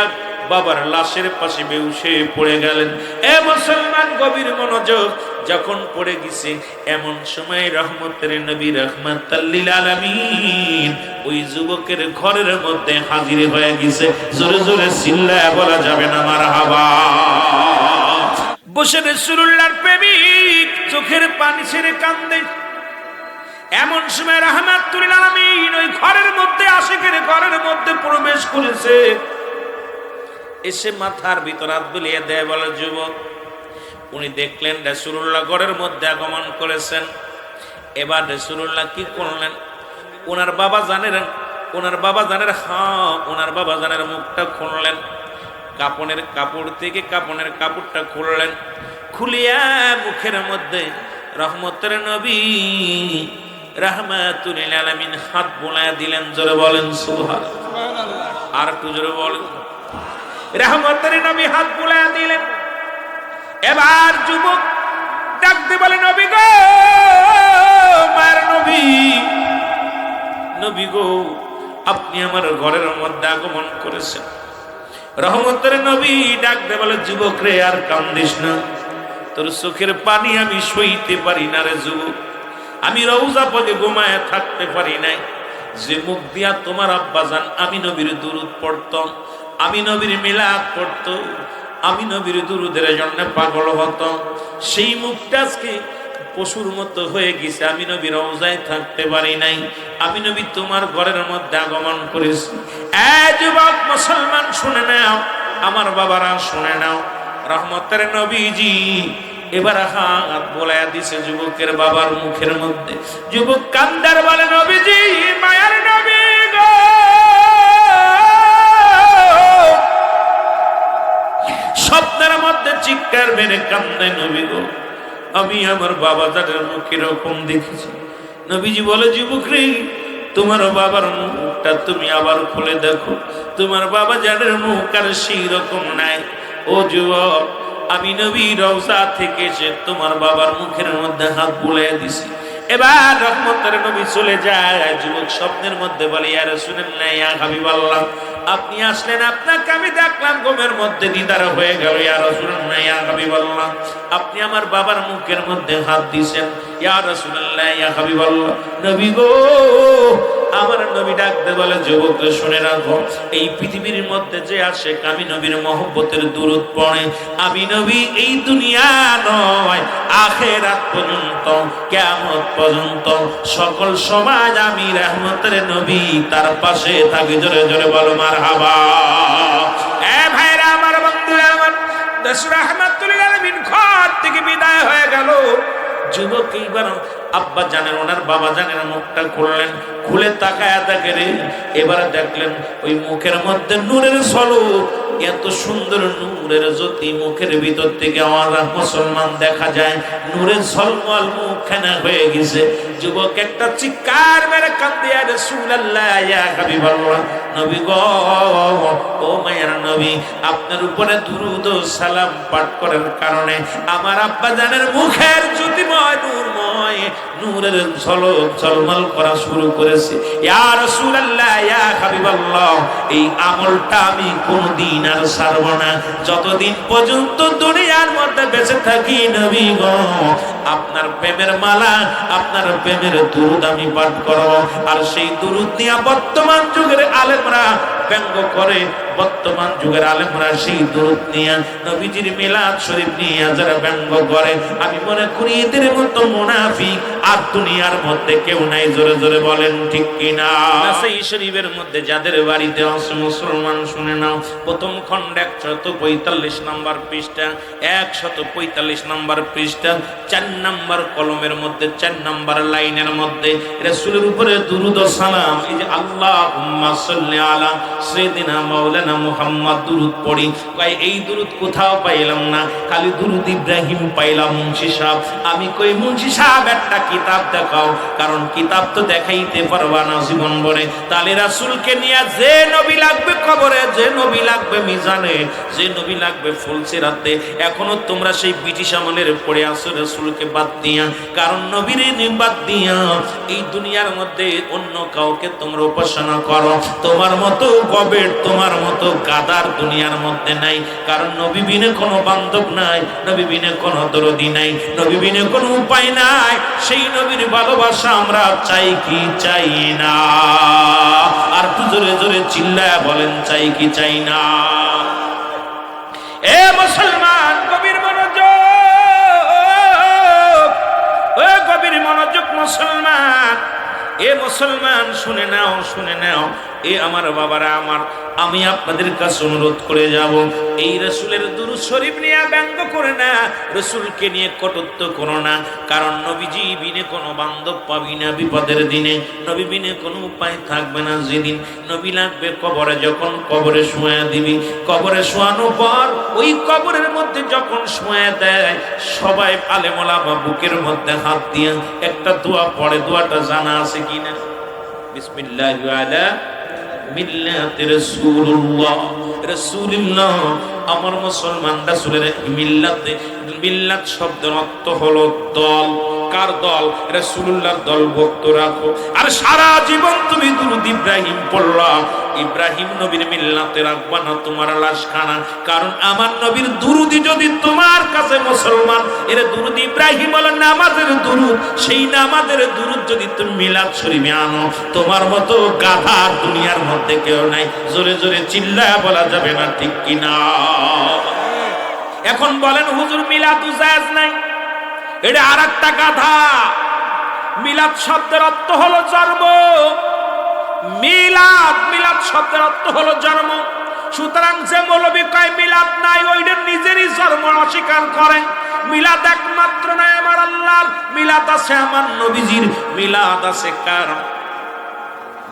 বাবার লাশের পাশে বেহুশে পড়ে গেলেন। এ মুসলমান, গভীর মনোযোগ। যখন পড়ে গেছে, এমন সময় রহমতের নবী রাহমাতাল লিল আলামিন ওই যুবকের ঘরের মধ্যে হাজির হয়ে গেছে। জোরে জোরে চিল্লায়া বলা যাবে না মারহাবা। বসে রাসূলুল্লাহর প্রেমিক চোখের পানি ছেড়ে কান্দে। এমন সময় রাহমাতুল লিল আলামিন ওই ঘরের মধ্যে, আশিকের ঘরের মধ্যে প্রবেশ করেছে। এসে মাথার ভিতর হাত বুলিয়ে দেয়, বলে যুবক। উনি দেখলেন রাসূলুল্লাহ ঘরের মধ্যে আগমন করেছেন। এবার রাসূলুল্লাহ কি করলেন? ওনার বাবা জানেন, ওনার বাবা জানের মুখটা খুললেন। কাপনের কাপড় থেকে কাপনের কাপড়টা খুললেন। খুলিয়া মুখের মধ্যে রহমতের নবী রাহমাতুল লিল আলামিন হাত বোলায়া দিলেন। জোরে বলেন সুবহানাল্লাহ। আর একটু জোরে বলেন। রহমতের নবী হাত বুলায়া দিলেন। এবার যুবক ডাকতে বলে, নবী গো, মায়ের নবী, নবী গো, আপনি আমার ঘরের মধ্যে আগমন করেছেন। রহমতের নবী ডাকতে বলে, যুবক রে, আর কান্দিস না, তোর চোখের পানি আমি সইতে পারি না রে যুবক। আমি রওজা পদে ঘুমায় থাকতে পারি নাই। যে মুখ দিয়া তোমার আব্বাজান আমি নবীর দুরূদ পড়তাম, আমি নবীর মিলাদ পড়ত, আমি নবীর দুরূদের জন্য পাগল হতাম, সেই মুখটা আজকে পশুর মতো হয়ে গেছে। আমি নবী রওজায় থাকতে পারি নাই, আমি নবী তোমার ঘরের মধ্যে আগমন করেছি। যুবক মুসলমান শুনে নাও, আমার বাবারা শুনে নাও, রহমতের নবীজি এবার হাত বোলায়া দিছে যুবকের বাবার মুখের মধ্যে। যুবক কান্দার বলে, নবীজি, মায়ার নবী গো, স্বপ্নের মধ্যে চিৎকার মেরে কান্দে, নবী গো, আমি আমার বাবা জানের মুখ এরকম দেখেছি। নবীজি বলে, যুবক রে, তোমার বাবার মুখটা তুমি আবার খুলে দেখো, তোমার বাবা জানের মুখ আর সেই রকম নাই। ও যুবক, আমি নবী রওজা থেকে এসে তোমার বাবার মুখের মধ্যে হাত বুলিয়ে দিছি। এবার রহমতের নবী চলে যায়। যুবক স্বপ্নের মধ্যে বলে, ইয়া রাসূলুল্লাহ, ইয়া হাবিবাল্লাহ, আপনি আসলেন, আপনাকে আমি দেখলাম, ঘুমের মধ্যে দিদার হয়ে গেল। ইয়া রাসূলুল্লাহ, ইয়া হাবিবাল্লাহ, আপনি আমার বাবার মুখের মধ্যে হাত দিয়েছেন। ইয়া রাসূলুল্লাহ, ইয়া হাবিবাল্লাহ, নবী গো, আমার নবী ডাকতে বলে, যুবক শুনে রাখো, এই পৃথিবীর মধ্যে যে আসে আমি নবীর মহব্বতের দুরূদ পড়ে, আমি নবী এই দুনিয়া নয়, আখিরাত পর্যন্ত, কিয়ামত পর্যন্ত সকল সমাজ আমি রহমতের নবী তার পাশে থাকি। জোরে জোরে বলো মারহাবা। এ ভাইরা আমার, বন্ধুরা আমার, দেশ রাহমাতুল আলামিন ঘর থেকে বিদায় হয়ে গেল। যুবক এইবার আব্বা জানেন, ওনার বাবা জানেন, মুখটা খুললেন, খুলে তাকায় দেখে, এবারে দেখলেন ওই মুখের মধ্যে নূরের ঝলক, এত সুন্দর নূরের জ্যোতি, মুখের ভিতর থেকে আমার মুসলমান দেখা যায়, নূরের ঝলমল মুখখানা হয়ে গেছে। যুবক একটা চিৎকার মেরে কাঁদে, ইয়া রাসূলুল্লাহ, ইয়া হাবিবাল্লাহ, নবী গো, ও মায়ের নবী, আপনার উপরে দুরূদ ও সালাম পাঠ করার কারণে আমার আব্বা জানের মুখের জ্যোতিময় নূরময় নূরের ঝলক ঝলমল করা শুরু করেছে। ইয়া রাসূলুল্লাহ, ইয়া হাবিবাল্লাহ, এই আমলটা আমি কোনদিন আর ছাড়ব না, যতদিন পর্যন্ত দুনিয়ার মধ্যে বেঁচে থাকি। নবী গো, আপনার প্রেমের মালা, আপনার প্রেমের দুরূদ আমি পাঠ করব। আর সেই দুরূদ নিয়ে বর্তমান যুগের আলেমরা ব্যঙ্গ করে, বর্তমান যুগের আলেমরা সেই দুরূদ নিয়ে, নবীজির মিলাদ শরীফ নিয়ে যারা ব্যঙ্গ করে, আমি মনে করি এদের মতো মুনাফিক আর দুনিয়ার মধ্যে কেউ নাই। জোরে জোরে বলেন ঠিক কিনা? সেই শরীফের মধ্যে যাদের বাড়িতে আছে মুসলমান শুনে নাও, প্রথম খণ্ড 145 নম্বর পৃষ্ঠা, 145 নম্বর পৃষ্ঠা, 4 নম্বর কলমের মধ্যে, 4 নম্বর লাইনের মধ্যে রাসূলের উপরে দুরূদ ও সালাম, এই যে আল্লাহুম্মা সাল্লি আলা সাইয়্যিদিনা মাওলানা মুহাম্মদ দুরূদ পড়ি। কই এই দুরূদ কোথাও পাইলাম না, খালি দুরূদ ইব্রাহিম পাইলাম। মুন্সি সাহেব, আমি কই মুন্সি সাহেব একটা কিতাব দেখাও, কারণ কিতাব তো দেখাইতে পারবা না জীবন ভরে। তাহলে রাসূলকে নিয়ে যে নবী লাগবে কবরে, যে নবী লাগবে মিজানে, যে নবী লাগবে ফুলসিরাতে, এখনো তোমরা সেই ব্রিটিশ আমলের পড়ে আসো রাসূলকে বাদ দিয়া। কারণ নবীর বাদ দিয়া এই দুনিয়ার মধ্যে অন্য কাউকে তোমরা উপাসনা করো, তোমার মতো গবেট, তোমার মতো গাদার দুনিয়ার মধ্যে নাই। কারণ নবী বিনে কোনো বান্ধব নাই, নবী বিনে কোনো দরদি নাই, নবী বিনে কোনো উপায় নাই। সেই নবীর ভালোবাসা আমরা চাই কি চাই না? আর একটু জোরে জোরে চিল্লায়া বলেন, চাই কি চাই না? এ মুসলমান, গভীর মনোযোগ, ও গভীর মনোযোগ মুসলমান, এ মুসলমান শুনে নাও, শুনে নাও। এ আমার বাবারা আমার, আমি আপনাদের কাছে অনুরোধ করে যাব, এই রাসূলের দুরূদ শরীফ নিয়ে ব্যঙ্গ করে না, রাসূলকে নিয়ে কটূক্ত করো না। কারণ নবীজি বিনে কোনো বান্ধব পাবি না বিপদের দিনে, নবী বিনে কোনো উপায় থাকবে না যেদিন। নবী লাগবে কবরে, যখন কবরে শোয়া দিবি, কবরে শোয়ানোর পর ওই কবরের মধ্যে যখন শোয়া দেয়, সবাই আলেম ওলামা বুকের মধ্যে হাত দিয়ে একটা দোয়া পড়ে। দোয়াটা জানা আছে কিনা? বিসমিল্লাহি আলা মিল্লাতি রাসূলুল্লাহ, রাসূলুল্লাহ। আমার মুসলমান রাসূলের মিল্লাতে, মিল্লাত শব্দের অর্থ হলো দল। কার দল? রাসূলুল্লাহর দল ভক্ত রাখো। আর সারা জীবন তুমি দুরূদ ইব্রাহিম পড়লা, ইব্রাহিম নবীর মিল্লাতে রাখবা না তোমার লাশখানা। কারণ আমার নবীর দুরূদি যদি তোমার কাছে মুসলমান, এর দুরূদ ইব্রাহিম হলো নামাজের দুরূদ, সেই নামাজের দুরূদ যদি তুমি মিলাদ শরীফে আনো, তোমার মতো গাধা দুনিয়ার মধ্যে কেউ নাই। জোরে জোরে চিল্লায়া বলা যাবে না, ঠিক কিনা? এখন বলেন হুজুর মিলাদ জায়েজ নাই, এটা আরেকটা গাধা। মিলাদ শব্দের অর্থ হলো জন্ম, মিলাদ, মিলাদ শব্দের অর্থ হলো জন্ম। সুতরাং যে মৌলবী কয় মিলাদ নাই, ওইটা নিজেরই জন্ম অস্বীকার করেন। মিলাদ একমাত্র নাই আমার আল্লাহর, মিলাদ আছে আমার নবীজির। মিলাদ আছে কার?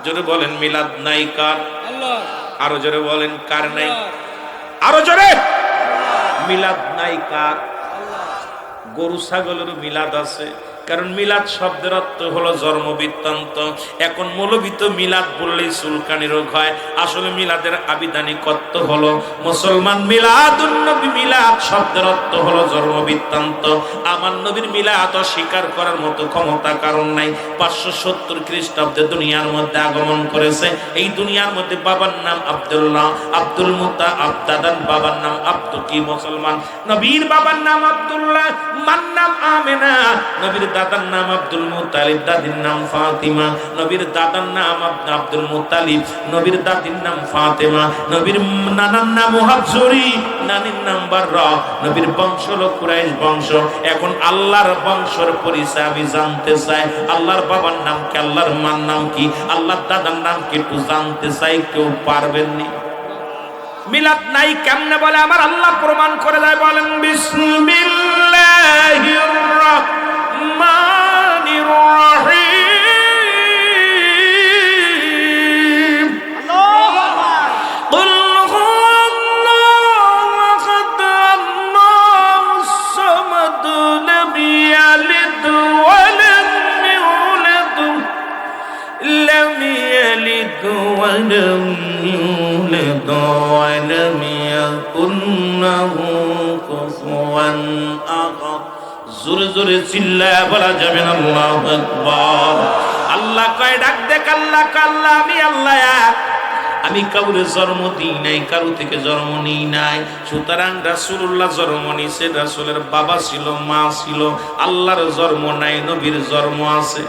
জোরে বলেন, মিলাদ নাই কার? আল্লাহ। আরো জোরে বলেন, কার নাই? আরো জোরে। মিলাদ নাই কার? গরু ছাগলের মিলাদ আছে, কারণ মিলাদ শব্দের অর্থ হলো জন্ম বৃত্তান্ত। এখন মৌলবী তো মিলাদ বললেই চুলকানি রোগ হয়, আসলে মিলাদের আবিধানিক অর্থ হলো মুসলমান মিলাদুন নবী, মিলাদ শব্দের অর্থ হলো জন্ম বৃত্তান্ত। আমার নবীর মিলাদ অস্বীকার করার মতো ক্ষমতা কারণ নাই। 570 খ্রিস্টাব্দে দুনিয়ার মধ্যে আগমন করেছে। এই দুনিয়ার মধ্যে বাবার নাম আব্দুল্লাহ, আব্দুল মুত্তালিব, দাদার বাবার নাম আব্দুল কি মুসলমান, নবীর বাবার নাম আব্দুল্লাহ, মার নাম আমেনা, নবীর দাদার নাম আব্দুল মুত্তালিব, দাদির নাম ফাতিমা, নবীর দাদার নাম আব্দুল মুত্তালিব, নবীর দাদির নাম ফাতেমা, নবীর নানার নাম মুহাজ্জরি, নানির নাম বাররা, নবীর বংশ হলো কুরাইশ বংশ। এখন আল্লাহর বংশের পরিচয় আমি জানতে চাই, আল্লাহর বাবার নাম কি, আল্লাহর মার নাম কি, আল্লাহর দাদার নাম কি একটু জানতে চাই। কেউ পারবেননি? মিলাদ নাই কেমনে বলে আমার আল্লাহ প্রমাণ করে দেয়, বলেন বিসমিল্লাহির রাহমানির রাহিম। কুল হুয়াল্লাহু আহাদ, আল্লাহুস সামাদ, লাম ইয়ালিদ ওয়া লাম ইউলাদ, লাম ইয়ালিদ ওয়া লাম ইউলাদ ওয়া লাম ইয়াকুন লাহু কুফুয়ান আহাদ। জোরে জোরে চিল্লায়া বলা যাবে না আল্লাহু আকবার। আল্লাহ কয় ডাক দেখ, আল্লাহ আল্লাহ আমি আল্লাহ এক, আমি কাউরে জন্ম দিই নাই, কারো থেকে জন্ম নিই নাই। সুতরাং রাসূলুল্লাহ জন্ম নিছে, রাসূলের বাবা ছিল, মা ছিল। আল্লাহর জন্ম নাই, নবীর জন্ম আছে।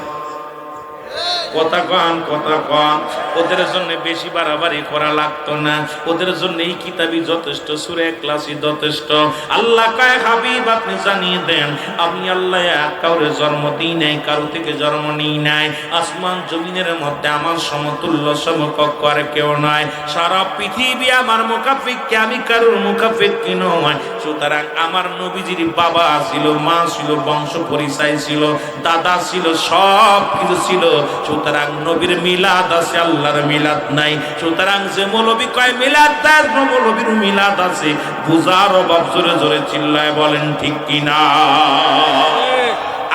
কথা কন, কথা কন। ওদের জন্য বেশি বাড়াবাড়ি করা লাগতো না, ওদের জন্য এই কিতাবই যথেষ্ট, সূরা ইখলাসই যথেষ্ট। আল্লাহ কয় হাবিব আপনি জানিয়ে দেন আমি আল্লাহ কাউরে জন্ম দিই নাই, কারো থেকে জন্ম নিই নাই। আসমান জমিনের মধ্যে আমার সমতুল্য সমকক্ষ আর কেউ নয়। সারা পৃথিবী আমার মুকাফিক্কি, আমি কারোর মুকাফিক্কি নয়। সুতরাং আমার নবীজির বাবা ছিল, মা ছিল, বংশ পরিচয় ছিল, দাদা ছিল, সব কিছু ছিল। সুতরাং নবীর মিলাদ আছে, আল্লাহর মিলাদ নাই। সুতরাং যে মৌলবী কয় মিলাদ তার মৌলবীর মিলাদ আছে, বুঝার অভাব। জোরে জোরে চিল্লায় বলেন ঠিক কিনা?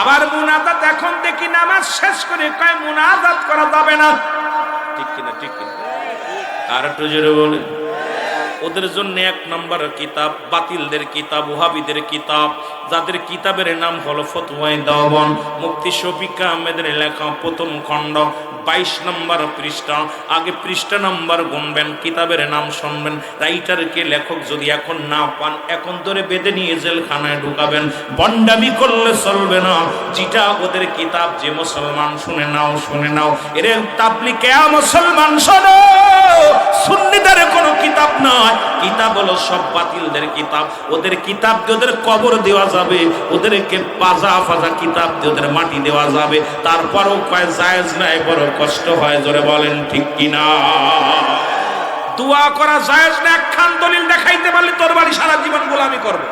আবার মুনাজাত এখন দেখি নামাজ শেষ করে কয় মুনাজাত করা যাবে না, ঠিক কিনা? ঠিক কিনা? আর একটু জোরে বলে। ওদের জন্য এক নম্বর কিতাব বাতিলদের কিতাব, ওহাবীদের কিতাব, যাদের কিতাবের নাম হলো ফতোয়ায়ে দেওবন্দ, মুফতি শফিক আহমেদের লেখা প্রথম খণ্ড 22 নম্বর পৃষ্ঠা। আগে পৃষ্ঠা নম্বর গুনবেন, কিতাবের নাম শুনবেন, রাইটারকে লেখক যদি এখন না পান এখন ধরে বেঁধে নিয়ে জেলখানায় ঢুকাবেন। বন্ডামি করলে চলবে না। যেটা ওদের কিতাব, যে মুসলমান শুনে নাও, শুনে নাও। এর তাবলীগে মুসলমান শোনো, সুন্নিদের কোনো কিতাব নয়, কিতাব হলো সব বাতিলদের কিতাব। ওদের কিতাব দিয়ে ওদের কবর দেওয়া যাবে, ওদেরকে পাজা ফাজা কিতাব দিয়ে ওদের মাটি দেওয়া যাবে। তারপরও কয় জায়েজ নাই, বড় কষ্ট হয়। জোরে বলেন ঠিক কিনা? দোয়া করা জায়েজ না, একখান দলিল দেখাইতে পারলে তোর বাড়ি সারা জীবন গোলামি করবে।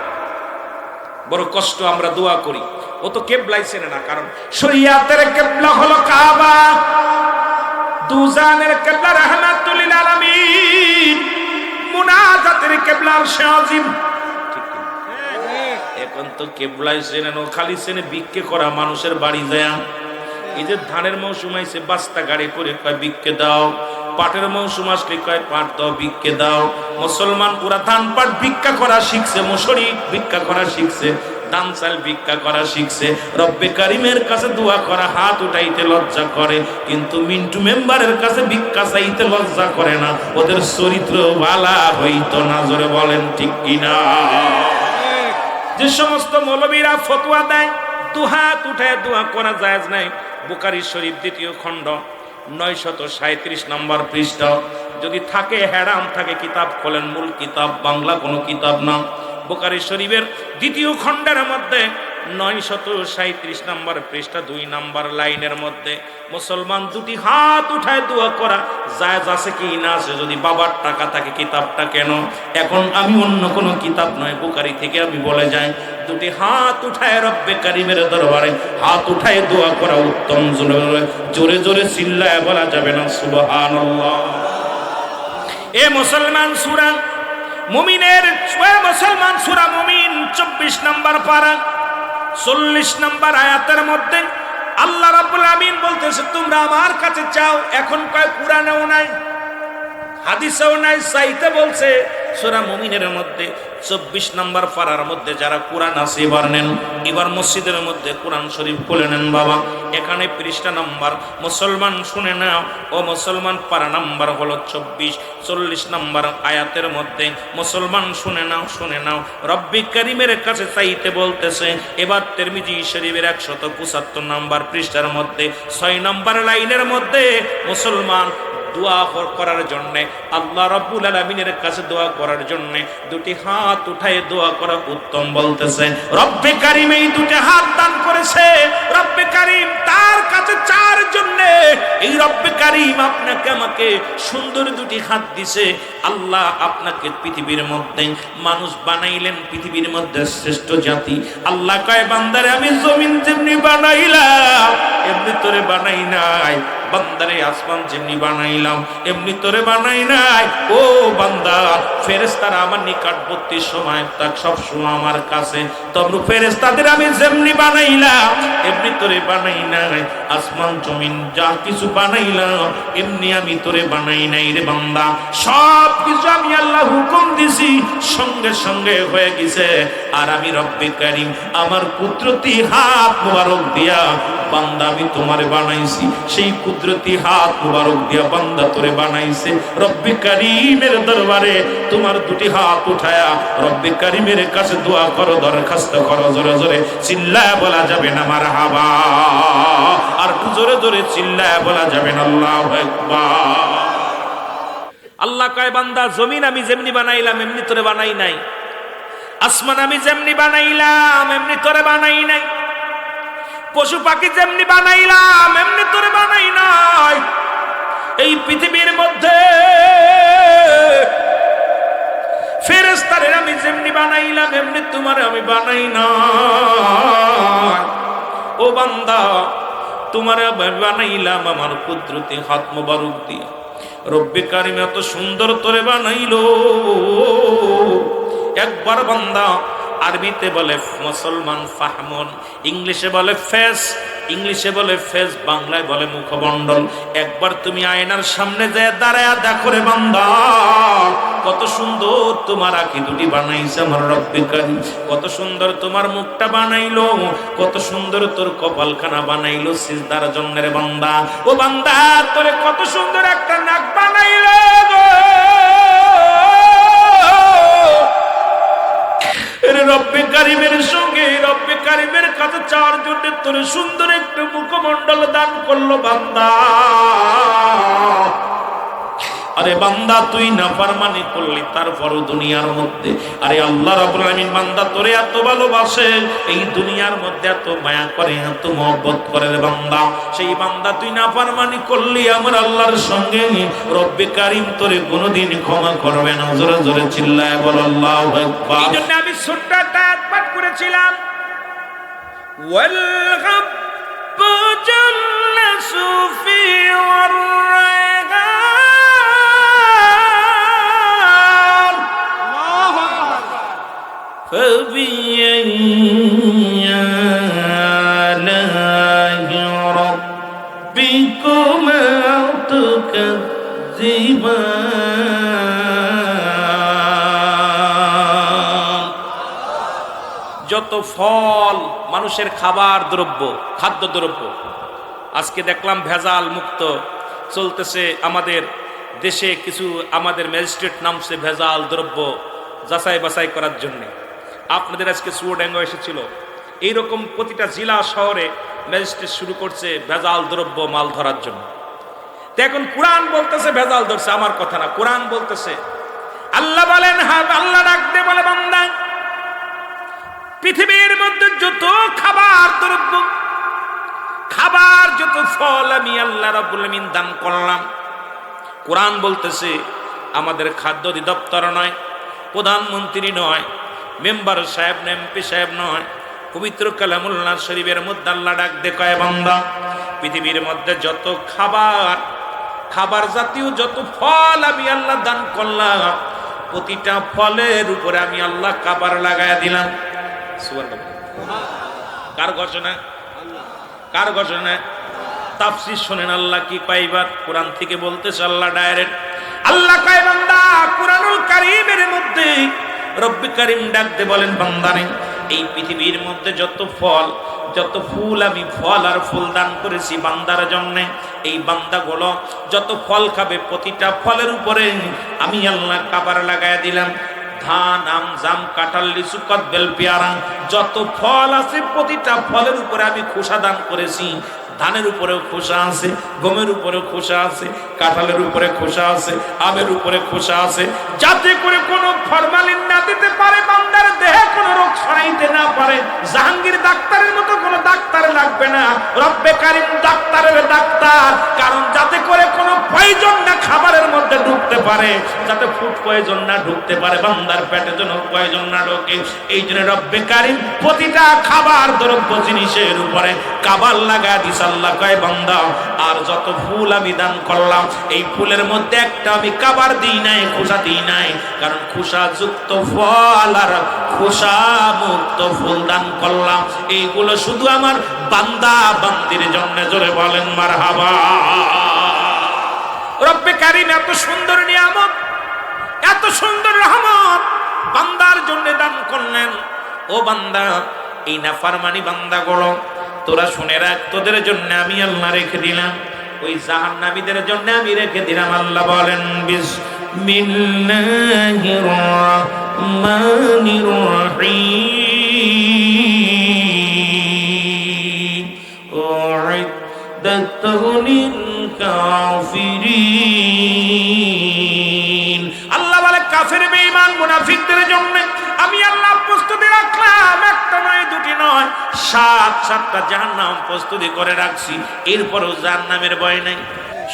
বড় কষ্ট, আমরা দোয়া করি। ও তো কিবলাই চেনে না, কারণ শরিয়াতের কিবলা হলো কাবা, দুজানের কিবলা রাহমাতুল লিল আলামিন, মুনাজাতের কিবলা আরশে আজিম। ঠিক কি? এখন তো কিবলাই চেনে না, খালি চেনে ভিক্ষে করা মানুষের বাড়ি যায়। এই যে ধানের মৌসুম আইছে, বাস্তা গাড়ি করে কয় ভিক্ষে দাও। পাটের মৌসুম আসলে কয় পাট দাও, ভিক্ষে দাও। মুসলমান ওরা ধান পাট ভিক্ষা করা শিখছে, মশারি ভিক্ষা করা শিখছে, ধান চাল ভিক্ষা করা শিখছে। রব্বে কারিমের কাছে দোয়া করা, হাত উঠাইতে লজ্জা করে, কিন্তু মিন্টু মেম্বারের কাছে ভিক্ষা চাইতে লজ্জা করে না। ওদের চরিত্র ভালা হইতো না। জোরে বলেন ঠিক কিনা? যে সমস্ত মৌলবীরা ফতোয়া দেয় দু হাত উঠায় দোয়া করা জায়েজ নাই, বুখারী শরীফ 2য় খণ্ড 937 নম্বর পৃষ্ঠা। যদি থাকে হেরাম থাকে কিতাব খোলেন, মূল কিতাব, বাংলা কোনো কিতাব না। বুখারী শরীফের 2য় খণ্ডের মধ্যে 937 নম্বর পৃষ্ঠা 2 নম্বর লাইনের মধ্যে মুসলমান দুটি হাত উঠায় দোয়া করা জায়েজ আছে কি না আছে। যদি বাবার টাকা থাকে কিতাবটা কেন? এখন আমি অন্য কোনো কিতাব নয়, বুখারী থেকে আমি বলে যাই, দুটি হাত উঠায় রব্বে কারিমের দরবারে হাত উঠায় দোয়া করা উত্তম। জোরে জোরে চিল্লায় বলা যাবে না সুবহানাল্লাহ। এ মুসলমান সূরা মুমিনের, মুসলমান সূরা মুমিন 24 নম্বর পারা 40 নম্বর আয়াতের মধ্যে আল্লাহ রাব্বুল আমিন বলতেছে তোমরা আমার কাছে চাও। এখন কয় কুরআনেও নাই, হাদিসেও নাই, চাইতে বলছে। সূরা মুমিনের মধ্যে 24 নম্বর পারার মধ্যে যারা কোরআন আছে এবার নেন, এবার মসজিদের মধ্যে কোরআন শরীফ খুলে নেন বাবা। এখানে পৃষ্ঠা নাম্বার, মুসলমান শুনে নাও ও মুসলমান, পারা নাম্বার হলো 24, 40 নম্বর আয়াতের মধ্যে মুসলমান শুনে নাও, শুনে নাও। রব্বি কারীমের কাছে চাইতে বলতেছে। এবার তিরমিজি শরীফের 175 নম্বর পৃষ্ঠার মধ্যে 6 নম্বর লাইনের মধ্যে মুসলমান দোয়া করার জন্য, আল্লাহ রাব্বুল আলামিনের কাছে দোয়া করার জন্য দুটি হাত উঠায় দোয়া করা উত্তম বলতেছে। রব্বে কারীম এই দুটি হাত দান করেছে, রব্বে কারীম তার কাছে চার জন্য। এই রব্বে কারীম আপনাকে আমাকে সুন্দর দুটি হাত দিছে। আল্লাহ আপনাকে পৃথিবীর মধ্যে মানুষ বানাইলেন, পৃথিবীর মধ্যে শ্রেষ্ঠ জাতি। আল্লাহ কয় বান্দারে আমি জমিন যেমনি বানাইলাম এমনি তোরে বানাই নাই, বান্দারে আসমান যেমনি বানাইলাম এমনি তোরে বানাই নাই। ও বান্দা, ফেরেশতারা আমার নিকটবর্তী সময় তাক সব সময় আমার কাছে, তবে ফেরেশতাদের আমি যেমনি বানাইলাম এমনি তোরে বানাই নাই। আসমান জমিন যা কিছু বানাইলাম এমনি আমি তোরে বানাই নাই রে বান্দা। সব কিছু আমি আল্লাহ হুকুম দিছি, সঙ্গে সঙ্গে হয়ে গেছে। আর আমি রব্বে কারীম আমার কুদরতি হাত মুবারক দিয়া বান্দা আমি তোমারে বানাইছি। সেই কুদরতি হাত মুবারক দিয়া বান্দা তোরে বানাইছে। রব্বে কারীমের দরবারে তোমার দুটি হাত উঠায়া রব্বে কারীমের কাছে দোয়া করো, দরখাস্ত করো। জোরে জোরে চিল্লায় বলা যাবে না মারহাবা, আর জোরে জোরে চিল্লায় বলা যাবে না আল্লাহু আকবার। আল্লাহ কয় বান্দা জমিন আমি যেমনি বানাইলাম এমনি তোরে বানাই নাই, আসমান আমি যেমনি বানাইলাম এমনি তোরে বানাই নাই, পশু পাখি যেমনি বানাইলাম এমনি তোরে বানাই নাই। এই পৃথিবীর মধ্যে ফেরেশতারে আমি যেমনি বানাইলাম এমনি তোমারে আমি বানাই নাই। ও বান্দা, তোমারে আমি বানাইলাম আমার কুদরতি হাত মোবারক দিয়া। রব্বে কারীম এত সুন্দর তোরে বানাইলো। একবার বান্দা আরবিতে বলে মুসলমান ফাহমুন, ইংলিশে বলে ফেস, ইংলিশে বলে ফেস, বাংলায় বলে মুখমণ্ডল। একবার তুমি আয়নার সামনে যায় দাঁড়ায়া দেখো রে বান্দা, কত সুন্দর তোমার আঁখি দুটি বানাইছে আমার রব্বে কারীম। কত সুন্দর তোমার মুখটা বানাইলো, কত সুন্দর তোর কপালখানা বানাইলো সিজদার জন্য রে বান্দা। ও বান্দা, তোরে কত সুন্দর একটা নাক বানাইলো গো। রব্বে কারীমের সঙ্গে রব্বে কারীমের কাছে চাওয়ার জন্য তোর সুন্দর একটা মুখমণ্ডল দান করলো বান্দা। আরে বান্দা, তুই নাফরমানি করলি তারপরও দুনিয়ার মধ্যে, আরে আল্লাহ রাব্বুল আলামিন বান্দা তোরে এত ভালোবাসে, এই দুনিয়ার মধ্যে এত মায়া করে, এত মহব্বত করে রে বান্দা। সেই বান্দা তুই নাফরমানি করলি আমার আল্লাহর সঙ্গে, রব্বে কারীম তোরে কোনোদিন ক্ষমা করবে না। জোরে জোরে চিল্লায় বল আল্লাহু আকবার। এই জন্য আমি ছোট্ট একটা আয়াত পাঠ করেছিলাম, ওয়াল হাব্বু জাল্লাসু ফি فبأي آلاء ربكما تكذبان। যত ফল মানুষের খাবার দ্রব্য, খাদ্য দ্রব্য, আজকে দেখলাম ভেজাল মুক্ত চলতেছে আমাদের দেশে। কিছু আমাদের ম্যাজিস্ট্রেট নামছে ভেজাল দ্রব্য যাচাই বাছাই করার জন্য। আপনাদের আজকে চুয়াডাঙ্গা এসেছিল, এইরকম প্রতিটা জেলা শহরে ম্যাজিস্ট্রেট শুরু করছে ভেজাল দ্রব্য মাল ধরার জন্য। তো এখন কোরআন বলতেছে ভেজাল ধরছে, আমার কথা না, কোরআন বলতেছে। আল্লাহ বলেন, হ্যাঁ আল্লাহ ডাকতে বলে বান্দা, পৃথিবীর মধ্যে যত খাবার দ্রব্য, খাবার যত ফল আমি আল্লাহ রাব্বুল আলামিন দান করলাম। কোরআন বলতেছে আমাদের খাদ্য অধিদপ্তর নয়, প্রধানমন্ত্রী নয়, মেম্বার সাহেব নয়, এমপি সাহেব নয়, পবিত্র কালামুল্লাহ শরীফের মধ্যে আল্লাহ ডাক দে কয় বান্দা, পৃথিবীর মধ্যে যত খাবার, খাবার জাতীয় যত ফল আমি আল্লাহ দান করলাম, প্রতিটা ফলের উপরে আমি আল্লাহ কাবার লাগায়া দিলাম। সুবহানাল্লাহ। কার ঘোষণা? কার ঘোষণা? তাফসীর শুনেন আল্লাহ কি পাইবার কোরআন থেকে বলতেছে আল্লাহ ডাইরেক্ট। আল্লাহ কয় বান্দা কুরআনুল কারীমের মধ্যে রব্বে কারীম ডাকতে বলেন বান্দারে এই পৃথিবীর মধ্যে যত ফল যত ফুল আমি ফল আর ফুল দান করেছি বান্দার জন্য, এই বান্দাগুলো যত ফল খাবে প্রতিটা ফলের উপরে আমি আল্লাহ কাবার লাগায় দিলাম। ধান, আম, জাম, কাঁঠাল, লিচু, কদবেল, পেয়ারা যত ফল আছে প্রতিটা ফলের উপরে আমি খোসা দান করেছি। ধানের উপরেও খোসা আছে, গমের উপরেও খোসা আছে, কাঁঠালের উপরে খোসা আছে, আমের উপরে খোসা আছে, যাতে করে কোনো ফরমালিন না দিতে পারে, বান্দার দেহে কোনো রোগ ছড়াইতে না পারে। জাহাঙ্গীর ডাক্তারের মতো কোনো ডাক্তার লাগবে না, রব্বে কারীম ডাক্তারের ডাক্তার। কারণ যাতে করে কোনো পয়জন না খাবারের মধ্যে ঢুকতে পারে, যাতে ফুড পয়জন না ঢুকতে পারে, বান্দার পেটে যেন পয়জন না ঢোকে। এই জন্য রব্বে কারীম প্রতিটা খাবার দ্রব্য জিনিসের উপরে কাবার লাগা দিছে। আল্লাহ কয় বান্দা আর যত ফুল আমি দান করলাম এই ফুলের মধ্যে একটা আমি কাবার দিই নাই, খোসা দিই নাই। কারণ খোসা যুক্ত ফল আর খোসা মুক্ত ফুল দান করলাম, এইগুলো শুধু আমার বান্দা বান্দির জন্য। জোরে বলেন মারহাবা। রব্বে কারীম এত সুন্দর নিয়ামত, এত সুন্দর রহমত বান্দার জন্য দান করলেন। ও বান্দা এই নাফরমানি বান্দাগুলো তোরা শুনে রাখ, তোদের জন্য আমি আল্লাহ রেখে দিলাম, ওই জাহান্নামীদের জন্য আমি রেখে দিলাম। আল্লাহ বলেন বিসমিল্লাহির রাহমানির রহিম উইদ্দাতুল কাফিরিন। আল্লাহ বলে কাফের বেঈমান মুনাফিকদের জন্য আমি আল্লাহ প্রস্তুতি রাখলাম, একটা নয় দুটি নয়, 7টা জাহান্নাম প্রস্তুতি করে রাখছি। এরপরেও জাহান্নামের ভয় নাই।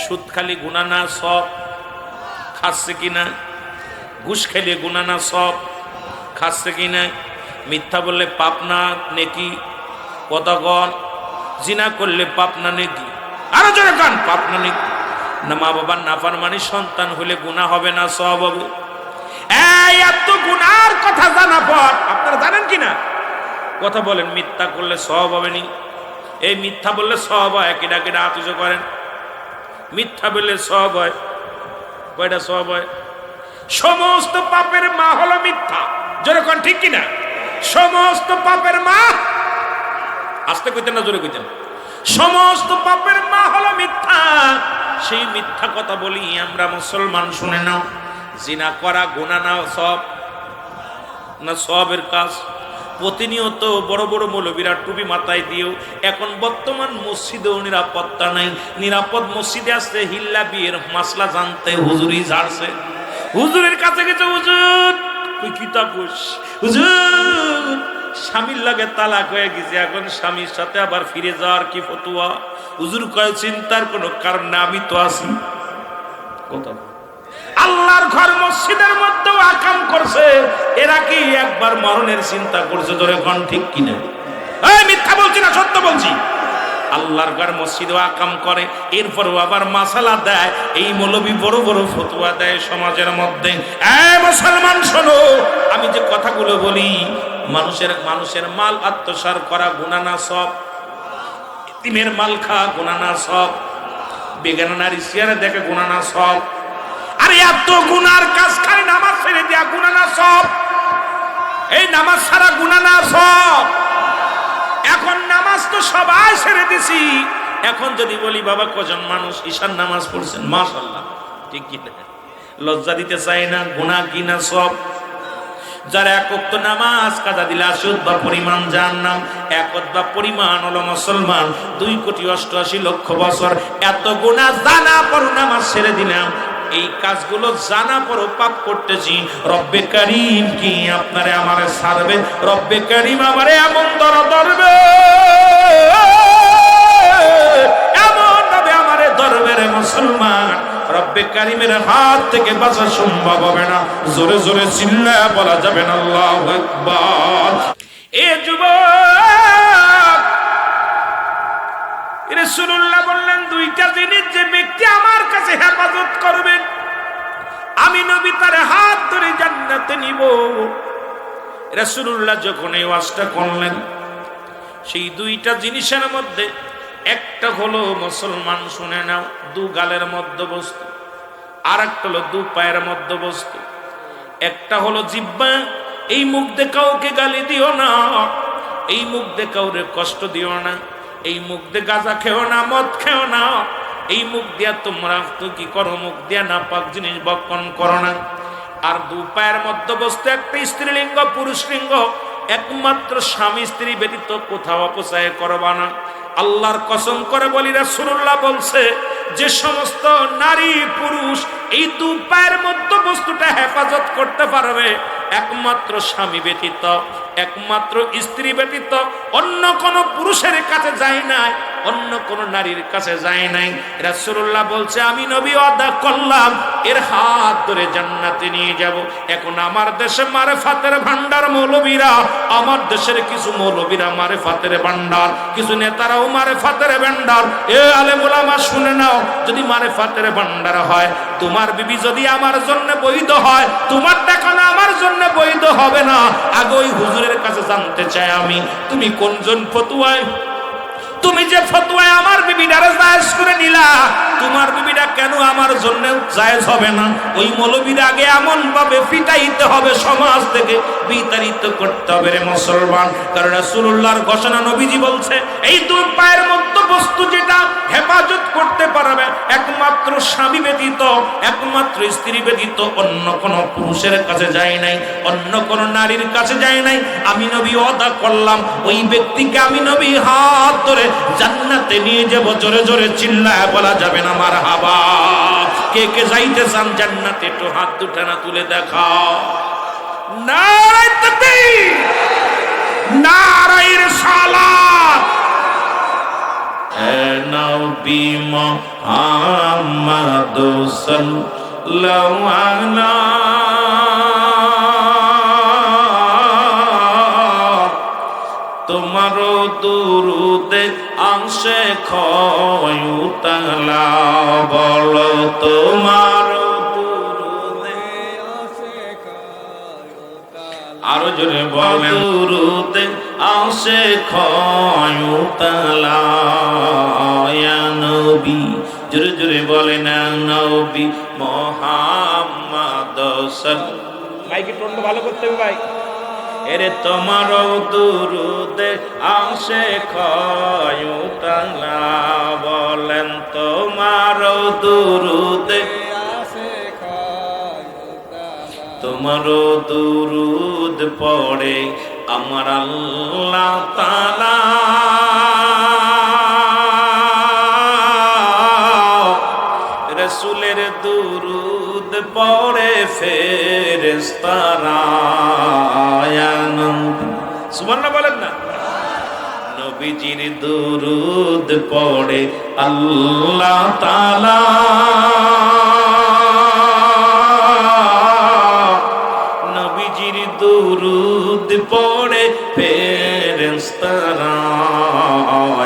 সুদ খালি গুনাহ না সব খাচ্ছে কিনা, ঘুষ খেলে গুনাহ না সব খাচ্ছে কিনা, মিথ্যা বললে পাপ না নেকি, কতক্ষণ জিনা করলে পাপ না নেকি, আরো জোরে কান পাপ না নেকি, না মা বাবার নাফরমানি সন্তান হলে গুনাহ হবে না সব হবে। এই এত গুনার কথা জানা পর আপনারা জানেন কিনা কথা বলেন মিথ্যা করলে সব হবে নি? এই মিথ্যা বললে সব হয়, কিনা কিনা আতুজ করেন। মিথ্যা বললে সব হয়, কয়টা সব হয়? সমস্ত পাপের মা হলো মিথ্যা। জোরে কোন ঠিক কিনা? সমস্ত পাপের মা, আস্তে কইতেন না জোরে কইতেন, সমস্ত পাপের মা হলো মিথ্যা। সেই মিথ্যা কথা বলি আমরা মুসলমান, শুনে নাও। জিনা করা গুনাহ না সব না সবের কাজ। প্রতিনিয়ত বড় বড় মৌলবীরা টুপি মাথায় দিয়েও এখন বর্তমান মসজিদেও নিরাপত্তা নাই। নিরাপদ মসজিদে আসছে হিল্লা বিয়ের মাসলা জানতে হুজুরি ঝাড়ছে। হুজুরের কাছে গেছে, হুজুর তুই কি তা বস, হুজুর স্বামীর লাগে তালাক হয়ে গেছে, এখন স্বামীর সাথে আবার ফিরে যাওয়ার কি ফতোয়া? হুজুর কয় চিন্তার কোনো কারণ না, আমি তো আছি। কথা আল্লাহর ঘর মসজিদের মধ্যেও আকাম করছে, এরা কি একবার মরণের চিন্তা করছে? ধরে কোন ঠিক কিনা? এই মিথ্যা বলছি না, সত্য বলছি। আল্লাহর ঘর মসজিদেও আকাম করে, এরপরও আবার মাসালা দেয়। এই মৌলবী বড় বড় ফতোয়া দেয় সমাজের মধ্যে। এই মুসলমান শোনো, আমি যে কথাগুলো বলি, মানুষের মাল আত্মসাৎ করা গুনাহ না সব? এতিমের মাল খাওয়া গুনাহ না সব? বেগানা নারী চেহারা দেখে গুনাহ না সব? আরে এত গুনার কাজ খালি নামাজ ছেড়ে দেয়া গুনাহ না সব? এই নামাজ ছাড়া গুনাহ না সব? এখন নামাজ তো সবাই ছেড়ে দিছি, এখন যদি বলি বাবা কজন মানুষ ঈশার নামাজ পড়ছেন, মাশাআল্লাহ, ঠিক কি না? লজ্জা দিতে চাই না, গুনাহ কি না সব? যারা এক ওয়াক্ত নামাজ কাজা দিলে 80 পরিমাণ জাহান্নাম, এক ওয়াক্ত পরিমাণ হলো মুসলমান। 2,88,00,000 বছর এত গুনাহ জানা পর নামাজ ছেড়ে দিলাম, এই কাজগুলো জানা পরও পাপ করতেছি। রব্বে কারীম কি আপনারে আমারে ছাড়বে? রব্বে কারীম আমারে এমন ধরবে, এমন ভাবে আমারে ধরবে রে মুসলমান, রব্বে কারীমের হাত থেকে বাঁচা সম্ভব হবে না। জোরে জোরে চিল্লায়া বলা যাবে না আল্লাহু আকবার। এ যুবক, রাসূলুল্লাহ বললেন দুইটা জিনিস যে ব্যক্তি আমার কাছে হেফাজত করবেন, আমি নবী তার হাত ধরে জান্নাতে নিব। রাসূলুল্লাহ যখন এই ওয়াজটা করলেন, সেই দুইটা জিনিসের মধ্যে একটা হলো মুসলমান, শুনে নাও, দু গালের মধ্যবস্তু, আর একটা হলো দু পায়ের মধ্যবস্তু। একটা হলো জিহ্বা, এই মুখ দিয়ে কাউকে গালি দিও না, এই মুখ দিয়ে কাউরে কষ্ট দিও না, এই মুখ দিয়ে গাঁজা খেও না, মদ খেও না, এই মুখ দিয়া তোমরা তো কি করো, মুখ দিয়া নাপাক জিনিস বক্ষণ করো না। আর দু পায়ের মধ্যবস্তু একটা স্ত্রীলিঙ্গ পুরুষলিঙ্গ, একমাত্র স্বামী স্ত্রী ব্যতীত কোথাও অপচয় করবা না। আল্লাহর কসম করে বলি, রাসূলুল্লাহ বলছে যে সমস্ত নারী পুরুষ এই দু পায়ের মধ্যবস্তুটা হেফাজত করতে পারবে, একমাত্র স্বামী ব্যতীত, একমাত্র স্ত্রী ব্যতীত অন্য কোন পুরুষের কাছে যায় নাই, অন্য কোন নারীর কাছে যায় নাই। রাসূলুল্লাহ বলছে আমি নবী ওয়াদা করলাম এর হাত ধরে জান্নাতে নিয়ে যাব। এখন আমার দেশে মারেফাতের ভান্ডার মৌলবীরা, আমার দেশের কিছু মৌলবীরা মারেফাতের ভান্ডার, কিছু নেতারাও মারেফাতের ভান্ডার। এ আলেম ওলামা শুনে নাও, যদি মারেফাতের ভান্ডার হয়, তোমার বিবি যদি আমার জন্য বৈধ হয়, তোমার দেখা না আমার জন্য বৈধ হবে না। আগে ওই হুজুরের কাছে জানতে চাই আমি, তুমি কোনজন ফতুয়ায়, তুমি যে ফতোয়ায় আমার বিবিটারে জায়েজ করে নিলা, তোমার বিবিটা কেন আমার জন্য জায়েজ হবে না? ওই মৌলবীর আগে এমন ভাবে পিটাইতে হবে, সমাজ থেকে বিতাড়িত করতে হবে রে মুসলমান। কারণ রাসূলুল্লাহর ঘোষণা, নবীজি বলছে এই দুই পায়ের মধ্যে বস্তু যেটা হেফাজত করতে পারবে একমাত্র স্বামী ব্যতীত, একমাত্র স্ত্রী ব্যতীত অন্য কোন পুরুষের কাছে যায় নাই, অন্য কোন নারীর কাছে যায় নাই। আমি নবী ওয়াদা করলাম ওই ব্যক্তিকে আমি নবী হাত ধরে জান্নাতে নিয়ে যাব। জোরে জোরে চিল্লায় বলা যাবে না মারহাবা? কে কে যাইতে চান জান্নাতে একটু হাত দুটা না তুলে দেখাও। নারে তাকবীর, নারে রিসালাত। এ নবী মুহাম্মদ সাল্লাল্লাহু আলাইহি, তোমার দুরুদে আসে খয়ুতালা, বলো তোমার দুরুদে আসে খয়ুতালা, আরো জোরে বলেন, দুরুদে আসে খয়ুতালা ইয়া নবী, জোরে জোরে বলেন ইয়া নবী মুহাম্মদ সাল্লাল্লাহু, মাইকে টোন ভালো করতে হবে ভাই। এরে তোমার দুরুদে আসে খয়ুতালা, বলেন তোমার দুরুদে আসে খয়ুতালা, তোমার দুরুদ পড়ে আমার আল্লাহ তাআলা, রাসূলের দুরুদ পড়ে ফেরেশতারা। সুবহানাল্লাহ বলেন না? নবীজির দুরুদ পড়ে আল্লাহ তাআলা, নবীজির দুরুদ পড়ে ফেরেশতারা।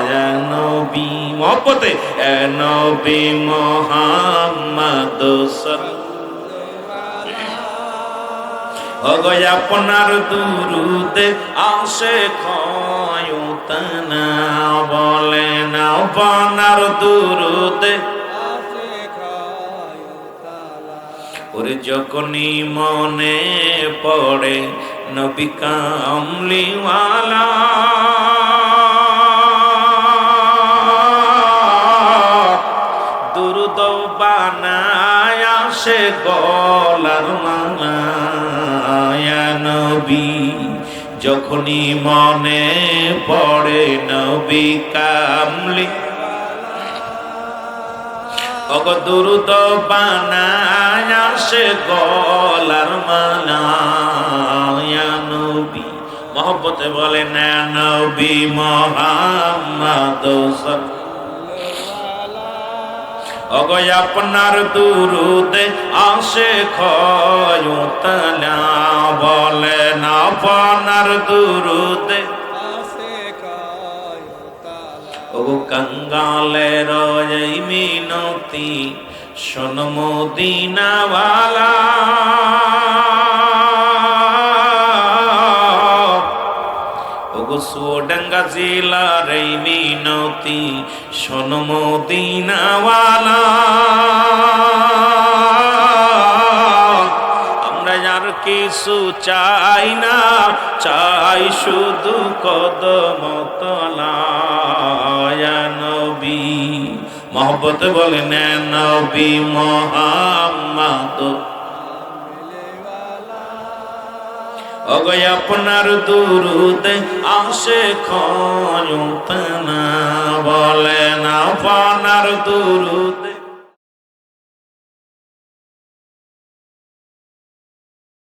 ইয়া নবী মহব্বতে, এ নবী মুহাম্মদ সাল্লাল্লাহু, ওগো আপনার দুরুদে আসে খয়ুতালা, বলেন আপনার দুরুদে আসে খয়ুতালা, ওরে যখনই মনে পড়ে নবী কামলিওয়ালা, দুরুদ বানায় আসে গলার মালা। নবী যখনই মনে পড়ে নবী কামলি, ওগো দুরুদ বানায় আসে গলার মালা। ইয়া নবী মহব্বতে বলেন ইয়া নবী মুহাম্মদ সাল্লাল্লাহু, ওগো আপনার দুরুদে আসে খয়ুতালা, বলেন আপনার দুরুদে আসে খয়ুতালা, ওগো কাঙ্গালের এই মিনতি শোন মদিনাওয়ালা, ওগো সুডাঙ্গা কাজিলার এই মিনতি শোন মদিনাওয়ালা, আমরা আর কিছু চাই না, চাই শুধু কদম তলায় নবী। মহব্বত বলেন নবী মুহাম্মদ, ওগো আপনার দুরুদ আসে খয়তনা, বলেন আপনার দুরুদ